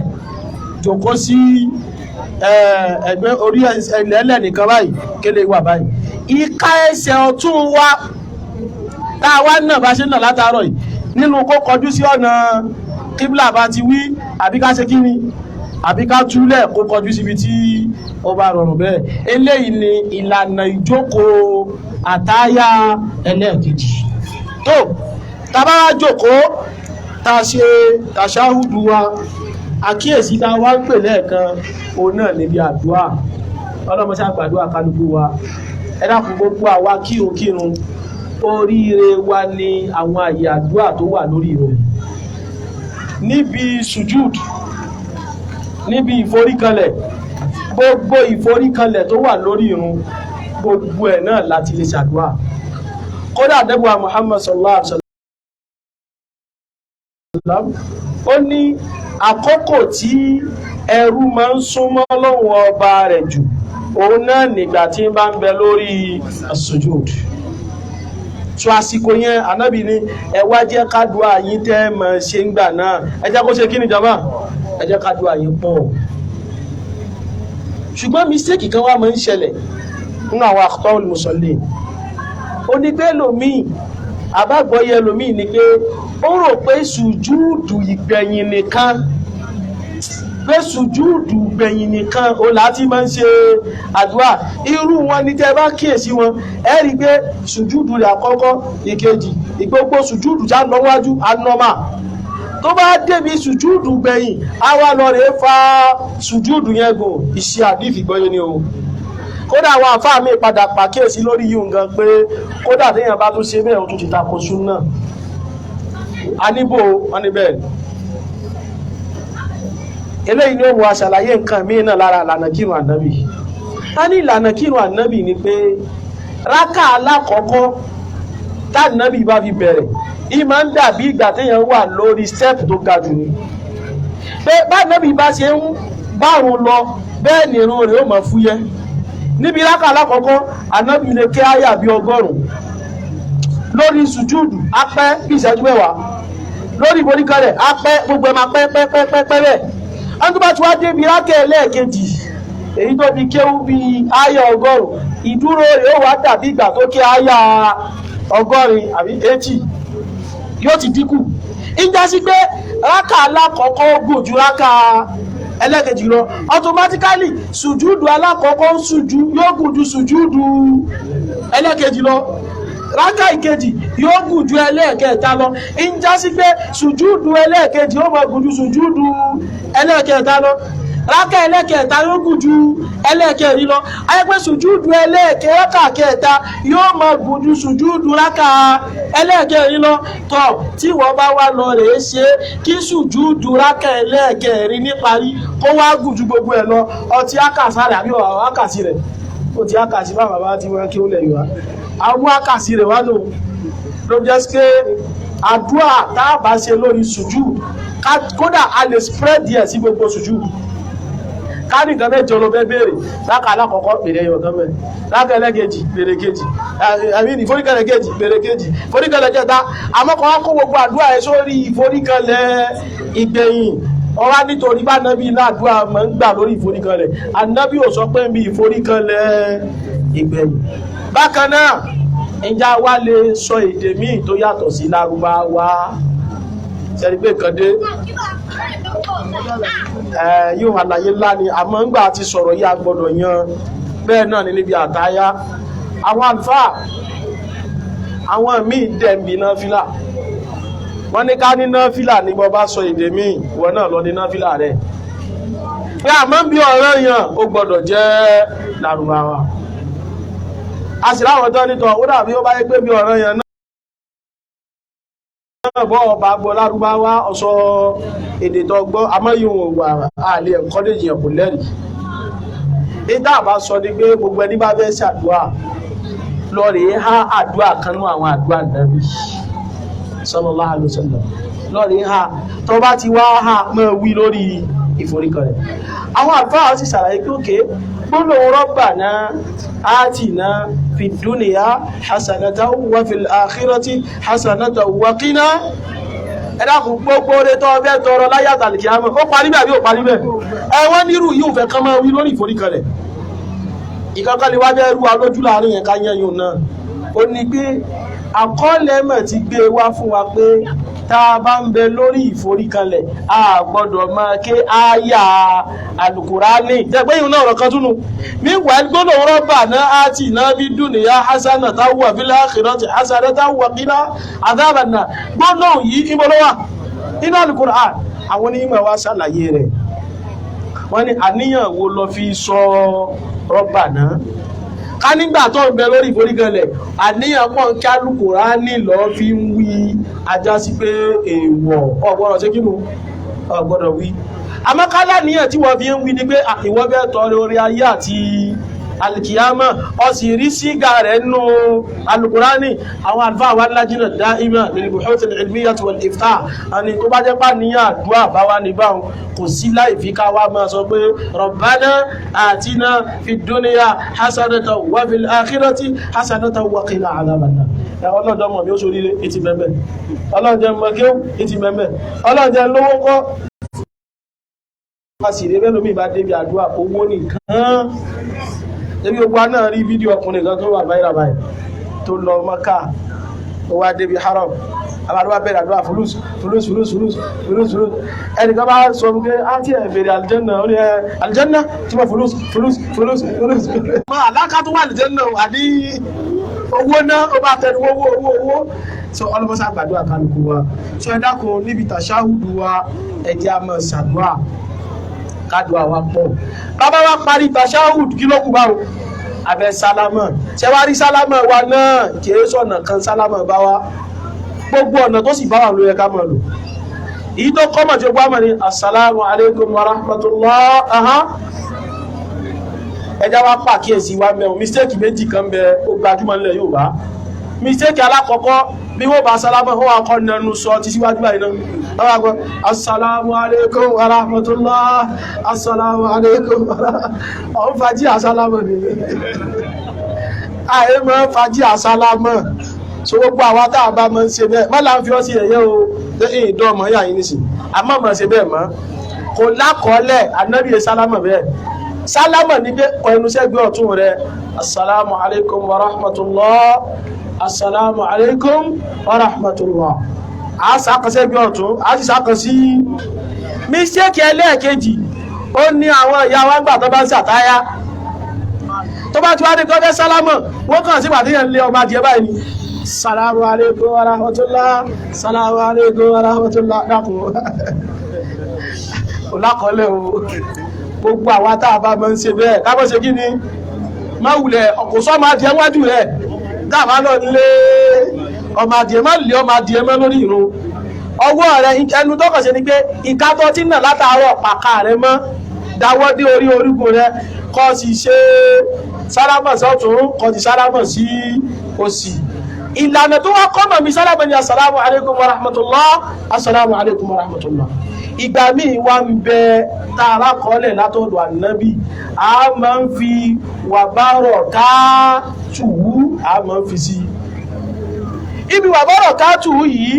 jòkó sí ẹgbẹ́ orí ẹlẹ́ nìkan báyìí kéle wà báyìí ìka ẹsẹ̀ ọ̀tún wa tá a wá náà bá ṣe náà látàárọ̀ yìí nínú kó kọjú sí ọ̀nà kíbla bá ti wí àbí ká ṣe kíni àbí ká túlẹ̀ kó kọjú síbi tí ó bá rọrùn bẹ́ẹ̀ eléyìí ni ìlànà ìjókòó àtáyà ẹlẹ́ẹ̀kejì tó tàbá wá jókòó tá a ṣe tàṣáhùdù wa àkíyèsí tá a wá ń pè lẹ́ẹ̀kan òun náà níbi àdúrà ọlọ́mọṣẹ́ àgbàdúrà kálukú wa ẹ dákun gbogbo àwa kírun oríire wa ni àwọn àyè àdúrà tó wà lórí ìròyìn níbi sùjúd níbi ìforíkanlẹ̀ gbogbo ìforíkanlẹ̀ tó wà lórí ìrun gbogbo ẹ̀ náà láti lè ṣàdúrà kódà dẹ́bùwà Muhammad sallallahu alaihi wasallam ó ní àkókò tí ẹrú máa ń súnmọ́ Ọlọ́run ọba rẹ̀ jù òun náà nígbà tí ń bá ń bẹ lórí as-sujud. So àsìkò yẹn Ànábì ní ẹ wá jẹ́ kádùá yín tẹ́ mọ̀ ṣe ń gbà náà ẹ jẹ́ kó ṣe kí ni jàmá ẹ jẹ́ kádùá yín pọ̀. Ṣùgbọ́n mistake kan wá máa ń ṣẹlẹ̀ nínú àwọn akhtaul musallin. Ó ní pé lòmíì àbágbọ́yẹ lòmíì ni pé ó rò pé sùjúùdù ìgbẹ̀yìn nìkan pé sùjúùdù ìgbẹ̀yìn nìkan ó láti máa ń ṣe àdúrà. Irú wọn ni tẹ́ bá kíyèsí wọn ẹ rí pé sùjúùdù rẹ̀ àkọ́kọ́ ìkejì ìgbogbo sùjúùdù já lọ́wájú anọ́mà tó bá débi sùjúùdù gbẹ̀yìn á wá lọ rèé fa sùjúùdù yẹn gùn iṣẹ́ àdífì gbọ́yé ni o. Kódà àwọn àfáà mi padà pàkíyèsí lórí yìí nǹkan pé kódà téèyàn bá tún ṣe bẹ́ẹ̀ ó tún ti tako súnà. A níbò wọn ni bẹ́ẹ̀. Eléyìí ni ó mú aṣàlàyé nǹkan míì náà lára ìlànà kírun ànábì. A ní ìlànà kírun ànábì ni pé rákà alákọ̀ọ́kọ́ tá ànábì bá fi bẹ̀rẹ̀ ìyí máa ń dàbí ìgbà téèyàn wà lórí step tó ga jù ni. Pé bá ànábì bá ṣe ń bárun lọ bẹ́ẹ̀ ni irun rẹ̀ ó máa fúyẹ́. Níbi rákà alákọ̀ọ́kọ́ ànábì lè ké áyà bí 100 lórí sùjúùdù apẹ́ bí ìṣẹ́jú 10 lórí ìforíkanlẹ̀ apẹ́ gbogbo ẹ̀ máa pẹ́ bẹ́ẹ̀. Wọ́n tó bá ti wá débi rákà ẹlẹ́ẹ̀kejì èyí tó fi kéwú bí áyà 100 ìdúró rẹ̀ ó wá dàbí ìgbà tó ké áyà 100 àbí 80 yóò ti dínkù. Ìjà sí pé rákà alákọ̀ọ́kọ́ gùn ju rákà ẹlẹ́kejì lọ automatically sùjúdù alákọ̀ọ́kọ́ yóò gùn ju sùjúdù ẹlẹ́kejì lọ. Rákà ìkejì yóò gùn ju ẹlẹ́ẹ̀kẹta lọ. Ìjà sí pé sùjúdù ẹlẹ́ẹ̀kejì ó máa gùn ju sùjúdù ẹlẹ́ẹ̀kẹta lọ. Rákà ẹlẹ́ẹ̀kẹta yóò gùn ju ẹlẹ́ẹ̀kẹrin lọ. Ayé pé sùjúdù rákà kẹta yóò máa gùn ju sùjúdù rákà ẹlẹ́ẹ̀kẹrin lọ. Tọ́ tí wọ́n bá wá lọ rèé ṣe kí sùjúdù rákà ẹlẹ́ẹ̀kẹrin níparí kó wá gùn ju gbogbo ẹ̀ lọ ọtí àkàsá rẹ̀ àbí àwọn àkàsí rẹ̀ ó ti àkàsí bá bàbá tí wọ́n kí ó lẹ̀ yọ àwọn àkàsí rẹ̀ wá lò ló jẹ́ pé àdúrà tá a bá ṣe lórí sùjúdù kódà a lè spread díẹ̀ sí gbogbo sùjúdù. Kárí nǹkan mẹ́jọ ló fẹ́ béèrè rákà alákọ̀ọ́kọ́ bèrè ẹyọ kan mẹ́rin rákà ẹlẹ́kejì bèrè kejì àmì ìforíkanlẹ̀ kejì bèrè kejì ìforíkanlẹ̀ kẹta àmọ́ kan wá kó gbogbo àdúrà ẹ sórí ìforíkanlẹ̀ ìgbẹ̀yìn ọwá nítorí bá nábì iná àdúrà máa ń gbà lórí ìforíkanlẹ̀ ànábì ò sọ pé bí ìforíkanlẹ̀ ìgbẹ̀yìn. Bákan náà ìjà wa lè sọ èdè míì tó yàtọ̀ sí Lárúbáwá sẹ́ni pé nǹkan dé yóò àlàyé ńlá ni àmọ́ ńgbà ti sọ̀rọ̀ yí agbọ́dọ̀ yan bẹ́ẹ̀ náà ní níbi àtáyá. Àwọn àlùfáà àwọn míì dẹ̀m̀bì náfílà wọ́n ní ká ní náfílà ní bọ́ bá sọ èdè míì wọ́n náà lọ ní náfílà rẹ̀ pé àmọ́ bí ọ̀rọ̀ yàn ó gbọ́dọ̀ jẹ́ Lárúbáwá. A sì láwọn tán nítọ̀ ó dàbí ó bá yẹ pé bí ọ̀rọ̀ yàn náà bọ́ ọba gbọ́ Lárúbáwá ọ̀sọ́ èdè tó gbọ́ amáyíwọ̀n wà àlè ẹ̀kọ́déjì ẹ̀kù lẹ́rìí. Ìdá àbá sọ ní pé gbogbo ẹni bá fẹ́ ṣàdúrà lọ rèé há àdúrà kanú àwọn àdúrà Nábì sallallahu alaihi wasallam lọ rèé há tó bá ti wá há mọ́ wí lórí ìforíkanlẹ̀. Àwọn àlùfáà sì ṣàlàyé pé òkè gbólóhùn Rabbana atina fid dunya hasanatan wa fil akhirati hasanatan wa qina ẹ̀dàkùn gbogbo oore tó ọbẹ̀ tọrọ láyé àtàlìkì àmọ́ ó parí bẹ́ẹ̀ bí ó parí bẹ́ẹ̀ ẹ̀wọ́n nírú yíò fẹ́ kán máa wí lórí ìforíkanlẹ̀. Ìkankan lè wá bẹ́ẹ̀ rú wa lójú láàrin yẹn ká yẹn yóò náà ó ní pé àkọọ́lẹ̀ mọ̀ ti gbé wá fún wa pé tá a bá ń bẹ lórí ìforíkanlẹ̀ a gbọ́dọ̀ máa ké áyà Al-Qur'ani jẹ́gbẹ́ yìí náà ọ̀rọ̀ kan túnú meanwhile gbọ́dọ̀ Rabbana atina fid dunya hasanatan wa fil akhirati hasanatan wa qina adhaban nar gbọ́dọ̀ yìí ibo ló wà nínú Al-Qur'an. Àwọn onímọ̀ wa ṣàlàyé rẹ̀ wọ́n ní àníyàn wo lọ fi sọ Rabbana ká nígbà tó ń bẹ lórí ìforíkanlẹ̀ àníyàn pọ̀ ń kí Al-Qur'ani lọ fi ń wí ajá sí pé èèwọ̀ ọ̀gbọ́dọ̀ ṣe kí mú ọ̀gbọ́dọ̀ wí. Àmọ́ ká láníyàn tí wọ́n fi ń wí ni pé ìwọ bẹ́ẹ̀ tọrẹ orí ayé àti alkiyama ó sì rí sígà rẹ̀ nínú alukurani àwọn àlùfáà wa lajina da'ima lil buhuth al ilmiyyah wal iftah àní tó bá jẹ́ pá níyàn àdúrà bá wá ní báwọn kò sí láì fi ká wá máa sọ pé rabbana atina fid dunya hasanatan wa fil akhirati hasanatan wa qina adhaban nar ọlọ́jọ́ mọ̀ bí ó sórí ètì mẹ́mẹ́ ọlọ́jọ́ mọ̀ kí ó ètì mẹ́mẹ́ ọlọ́jọ́ lówó kọ́ pàṣírí bẹ́lómi bá débi àdúrà owó nìkan débi ogun náà rí fídíò ọkùnrin kan tó wà báyìí báyìí tó lọ Mọ́kà ó wá débi haram àbádọ́wà bẹ̀rẹ̀ àdúrà fulus ẹnìkan bá sọ pé á tí ẹ̀ bẹ̀rẹ̀ aljanna ó ní aljanna tí wọ́n fulus ma aláka tó wà aljanna wà ní owó náà ó bá tẹnu owó so ọlọ́mọsá gbàdúrà kálukú wa so ẹ dákun níbi tàṣáhùdù wa ẹ̀jẹ̀ àmọ́ ṣàdúrà kádùá wa pọ̀ bàbá wa parí tàṣáhùdù kí ló kù báwo abẹ́ sálámà ṣẹwárí sálámà wa náà kìí sọ̀nà kan sálámà bá wa gbogbo ọ̀nà tó sì bá wà ló yẹ ká mọ̀ lò èyí tó kọ́mọ̀ tí ó gbá mọ̀ ní assalamu alaikum wa rahmatullah ẹjá wá pàkíyèsí wa mẹ́wọ̀n mistake méjì kan bẹ ó gbajúmọ̀ nílẹ̀ Yorùbá mistake alákọ̀ọ́kọ́ bí wọ́n bá sálámà ó wà kọ́ nẹnu sọ ti síwájú báyìí náà wọ́n gbọ́ assalamu alaikum wa rahmatullah assalamu alaikum ọ̀n fàájì àsálámà ni ààrẹ mọ́ fàájì àsálámà so gbogbo àwọn táà bá mọ́ ṣe bẹ́ẹ̀ mọ́ là ń fi ọ́ sí ẹ̀yẹ́ o lẹ́yìn ìdán ọmọ yà yín nìsín àmọ́ mọ́ ṣe bẹ́ẹ̀ mọ́ kò lákọọ́lẹ̀ anábìyẹ sálámà bẹ́ẹ̀ sálámà ní pé kọ ẹnu sẹ́gbẹ́ ọ̀tún rẹ̀ assalamu alaikum wa rahmatullah assalamu alaikum wa rahmatullah a sàkọsẹ́ bí ọ̀tún a sì sàkọ sí mistake ẹlẹ́ẹ̀kejì ó ní àwọn ìyá wa ń gbà tó bá ń sàtáyá tó bá ti wá ní gọ́gẹ́ sálámà wọ́n kàn sí pàtíyàn lé ọba díẹ̀ báyìí ni salamu alaikum wa rahmatullah salamu alaikum wa rahmatullah dákùn olákọọ́lẹ̀ o gbogbo àwọn tá a bá mọ́ ń ṣe bẹ́ẹ̀ kábọ́ ṣe kí ni má wulẹ̀ ọkùnsọ́ máa di ẹwájú rẹ̀ dáàbá lọ lé ọmọ adìẹ má lé ọmọ adìẹ mọ́ lórí ìrun ọwọ́ rẹ̀ ẹnu tọ́kọ̀ ṣe ni pé ìkátọ́ tí nà látàárọ̀ pàkà rẹ̀ mọ́ dáwọ́ dé orí orígun rẹ̀ kó sì ṣe sálámọ̀ sọ́tún kó sì sálámọ̀ sí òsì ìlànà tó wá kọ́ mọ̀ mi sálámọ̀ ní assalamu alaikum wa rahmatullah assalamu alaikum wa rahmatullah ìgbà míì wá ń bẹ tààrà kọ́lẹ̀ látọ̀dọ̀ ànábì a máa ń fi wà bárọ̀ káàtùwú a máa ń fi sí ibi wà bárọ̀ káàtùwú yìí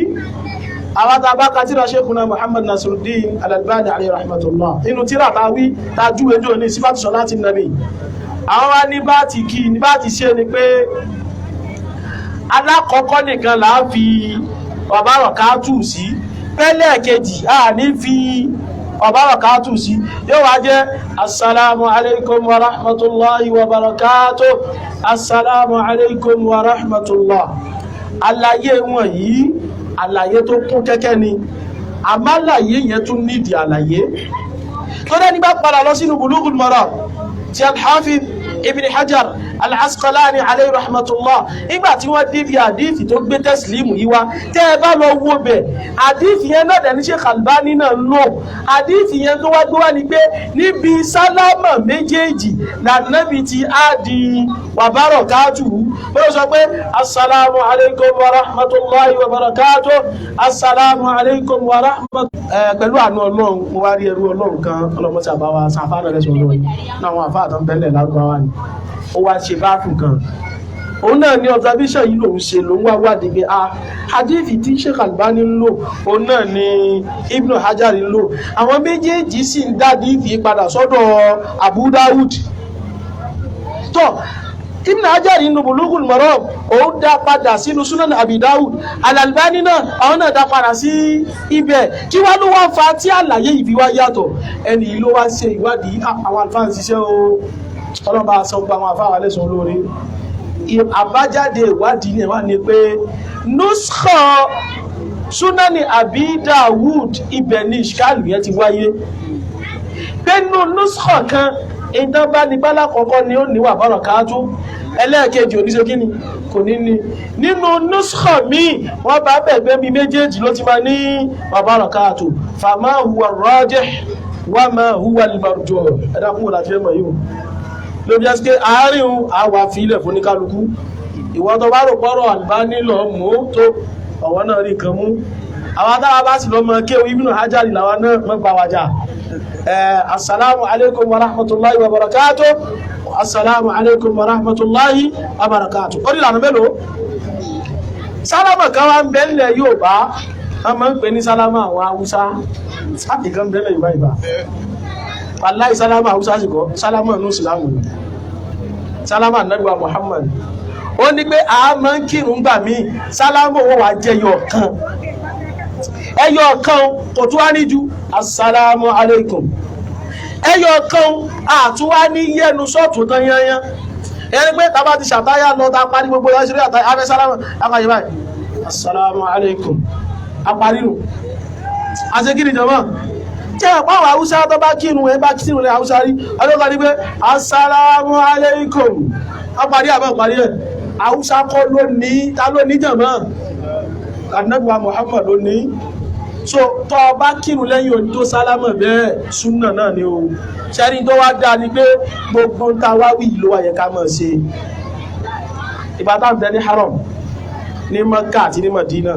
àwọn tàbá kàtírà Sheikhuna Muhammad Nasiruddin Al-Albani alayhi rahmatullah inú tíra tàwí tàjú ẹjọ́ ní sífàtù salati nabi àwọn wá ní bá ti kí ní bá ti ṣe ni pé alákọ̀ọ́kọ́ nìkan là á fi wà bárọ̀ káàtù sí pẹ́lẹ̀ kejì a ní fi ọ̀bárakátù sí yóò wá jẹ́ assalamu alaikum wa rahmatullahi wa barakatuh assalamu alaikum wa rahmatullah àlàyé wọn yìí àlàyé tó kún kẹ́kẹ́ ni àmàlàyé yẹn tún nídìí àlàyé tó dẹ́ nígbà padà lọ sínú Bulughul Maram tí al-Hafiz Ibn Hajar al-Asqalani alayhi rahmatullah nígbà tí wọ́n débi àdífì tó gbé tẹ́sìlímù yíwá tẹ́ ẹ bá lọ wo bẹ̀ àdífì yẹn náà dẹ̀ ní Sheikh Albani náà lò àdífì yẹn tó wá gbé wá ní pé níbi sálámà méjèèjì lànàbì ti á di wa barakatuhu bó sọ pé assalamu alaikum wa rahmatullahi wa barakatuh assalamu alaikum wa rahmatullahi pẹ̀lú àánú Ọlọ́run mo wá rí ẹrú Ọlọ́run kan ọlọ́mọsí àbáwá sàfánà lẹ́sọ̀ Ọlọ́run náà àwọn àfáà tán bẹ́lẹ̀ lárúbáwá ni ó wá ṣe báàfù kan òun náà ní observation yìí lòun ṣe lòun wá wádìí pé hadithi tí Sheikh Albani ń lò òun náà ni Ibn Hajar ń lò àwọn méjèèjì sì ń dá hadithi padà sọ́dọ̀ Abu Dawud tó Ibn Hajar nínú Bulughul Maram òun dá padà sínú Sunan Abi Dawud Al-Albani náà àwọn náà dá padà sí ibẹ̀ kí wá ló wá fa tí àlàyé ìfi wá yàtọ̀ ẹni yìí ló wá ṣe ìwádìí àwọn àlùfáà ń ṣiṣẹ́ o ọlọ́ba sọ gba àwọn afáwà lẹ́sùn olórí àbájáde ìwádìí ní ẹ̀wà ní pé nuskha Sunani Abi Dawud ibẹ̀ ní ìṣkálù yẹn ti wáyé pé nínú nuskha kan ìdánbá ní gbálá kọ̀ọ̀kan ni ó níwà barakatu ẹlẹ́ẹ̀kejì oníṣẹ́ kíni kò ní ní nínú nuskha míì wọ́n bá bẹ̀gbẹ́ bí méjèèjì ló ti máa ní wà barakatu fama huwa rajih wa ma huwa al-marjuh ẹ̀dàkùn láti ẹmọ̀ yìí ló bí ẹ́sì pé àárín àwà fílẹ̀ fún ní kálukú ìwọ́n tó bá rò pọ́rọ̀ Albani lọ mú tó ọ̀wọ́ náà rí nǹkan mú àwọn adáwà bá sì lọ mọ kéwù Ibn Hajar làwọn náà mọ́ gbà wájà assalamu alaikum wa rahmatullahi wa barakatuh assalamu alaikum wa rahmatullahi wa barakatuh ó nílànà mélòó sálámà kan wá ń bẹ́ẹ̀lẹ̀ yóò bá a máa ń pè ní sálámà àwọn Haúsá sáàtì kan bẹ́ẹ̀lẹ̀ ìbá ìbá aláì sálámà Haúsá sì kọ́ sálámà ní ìsìlámù sálámà Ànábì wa Muhammad ó ní pé a máa ń kírun gbà mí sálámà owó wa jẹ́ ẹyọ kan kò tún wá ní ju assalamu alaikum ẹyọ kan àtúwá ní yẹnu sọ́ọ̀tún tán yányán ẹni pé tàbá ti ṣàtáyà lọ ta parí gbogbo ìyá ṣeré àfẹ́ sálámà àkàyè báyìí assalamu alaikum apárínù àṣekíni jọmọ́ tí a pàwọ̀ Haúsá tó bá kírun ẹ bá kírun lẹ Haúsá rí ọlọ́kọ̀ ní pé assalamu alaikum apárí àbá parí ẹ̀ Haúsá kọ́ ló ní ta ló ní jọmọ́ Ànábì Muhammad ló ní so tó bá kírun lẹ́yìn òní tó sálámà bẹ́ẹ̀ súnà náà ni o ṣẹ́rí tó wá dáa ni pé gbogbo ń ta wá wí ìlú ayẹ ká mọ̀ ṣe ìbátá bẹ ní haram ní Mẹ́kà àti ní Mádínà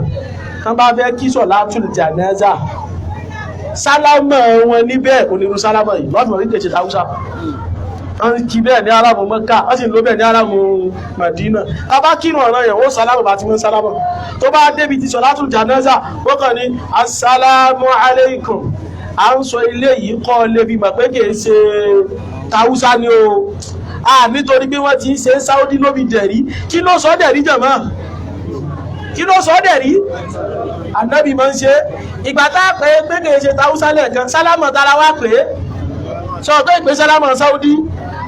tán bá fẹ́ kí sọ̀látùl jánásà sálámà wọn níbẹ̀ onírú sálámà yìí lọ́fìmọ̀ ní tẹ̀sẹ̀ Haúsá wọ́n kí bẹ́ẹ̀ ní aráàmù Mẹ́kà wọ́n sì ló bẹ́ẹ̀ ní aráàmù Mádínà a bá kírun ọ̀rọ̀ yẹn ó sálámà bá ti mọ́ sálámà tó bá débi ti sọ̀látùl jánásà wọ́n kàn ní assalamu alaikum a ń sọ ilé yìí kọ́ lébi mọ̀ pé kìí ṣe Haúsá ni o nítorí pé wọ́n ti ń ṣe Sáúdí lóbi dẹ̀rí kí ló sọ dẹ̀rí jẹ̀mọ́ kí ló sọ dẹ̀rí Ànábì máa ń ṣe ìgbà tá a pè é pé kìí ṣe Haúsá lẹ́ẹ̀kan sálámà tara wá pè é sọ tó ìpè sálámà Sáúdí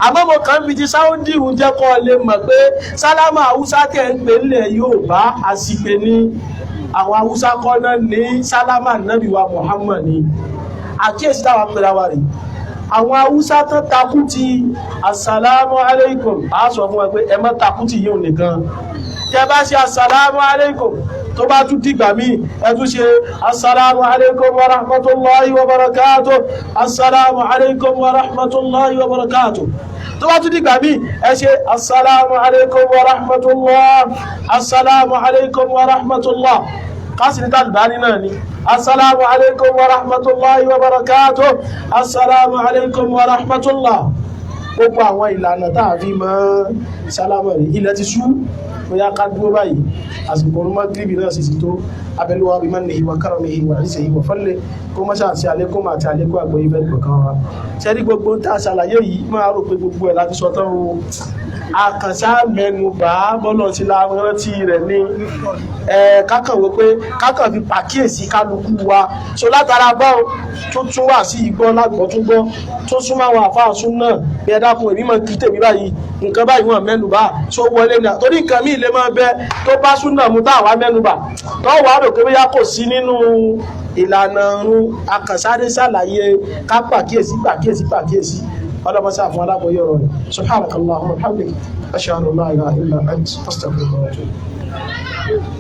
àmọ́ mo kàn fi ti Sáúdí ń jẹ́ kọ́ lè mọ̀ pé sálámà Haúsá tẹ̀ ń pè nílẹ̀ Yorùbá àsìpè ní àwọn Haúsá kọ́ náà ní sálámà Ànábì wa Muhammad ni àkíyèsí táwà pẹ̀lá wà rí àwọn Haúsá tán takú ti assalamu alaikum a sọ fún wọn pé ẹ má takú ti yíò nìkan tẹ bá ṣe assalamu alaikum tó bá tún dìgbà míì ẹ tún ṣe assalamu alaikum wa rahmatullahi wa barakatuh assalamu alaikum wa rahmatullahi wa barakatuh tó bá tún dìgbà míì ẹ ṣe assalamu alaikum wa rahmatullah assalamu alaikum wa rahmatullah kásìrí tàbí náà ni assalamu alaikum wa rahmatullahi wa barakatuh assalamu alaikum wa rahmatullah gbogbo àwọn ìlànà tààfí mọ́ sálámà rí ilẹ̀ ti ṣú bóyá ká dúró báyìí àsìkò orúmọ́ gíríbì náà sì tó abẹ́lúwà bí mannihi wa karamihi wa izzihi wa fadlihi kó mọ́ ṣàti àlékún àti àlékún àgbò ibẹ̀ nìkan wa ṣẹ́rí gbogbo ń tà ṣàlàyé yìí máa rò pé gbogbo ẹ̀ láti sọ tán o àkànṣá mẹ́nu bá bọ́lọ̀ sí lárántí rẹ̀ ní kákànwó pé kákàn fi pàkíyèsí kálukú wa so látara bá tó tún wà sí ìgbọ́ lágbọ́ tún gbọ́ tó súnmọ́ àwọn àfáà sún náà bí ẹ dákun èmi mọ̀ kí tèmi báyìí nǹkan báyìí wọ́n mẹ́nu bá so wọlé náà torí nǹkan míì lè máa bẹ tó bá sún náà mú táwa mẹ́nu bá tó wà rò pé bóyá kò sí nínú ìlànà àkànṣáré ṣàlàyé ká pàkíyèsí ọlọ́mọsá fún alábọ̀yọ̀ rẹ̀ subhanakallahumma wa bihamdik ashhadu an la ilaha illa anta astaghfiruka wa atubu ilayk.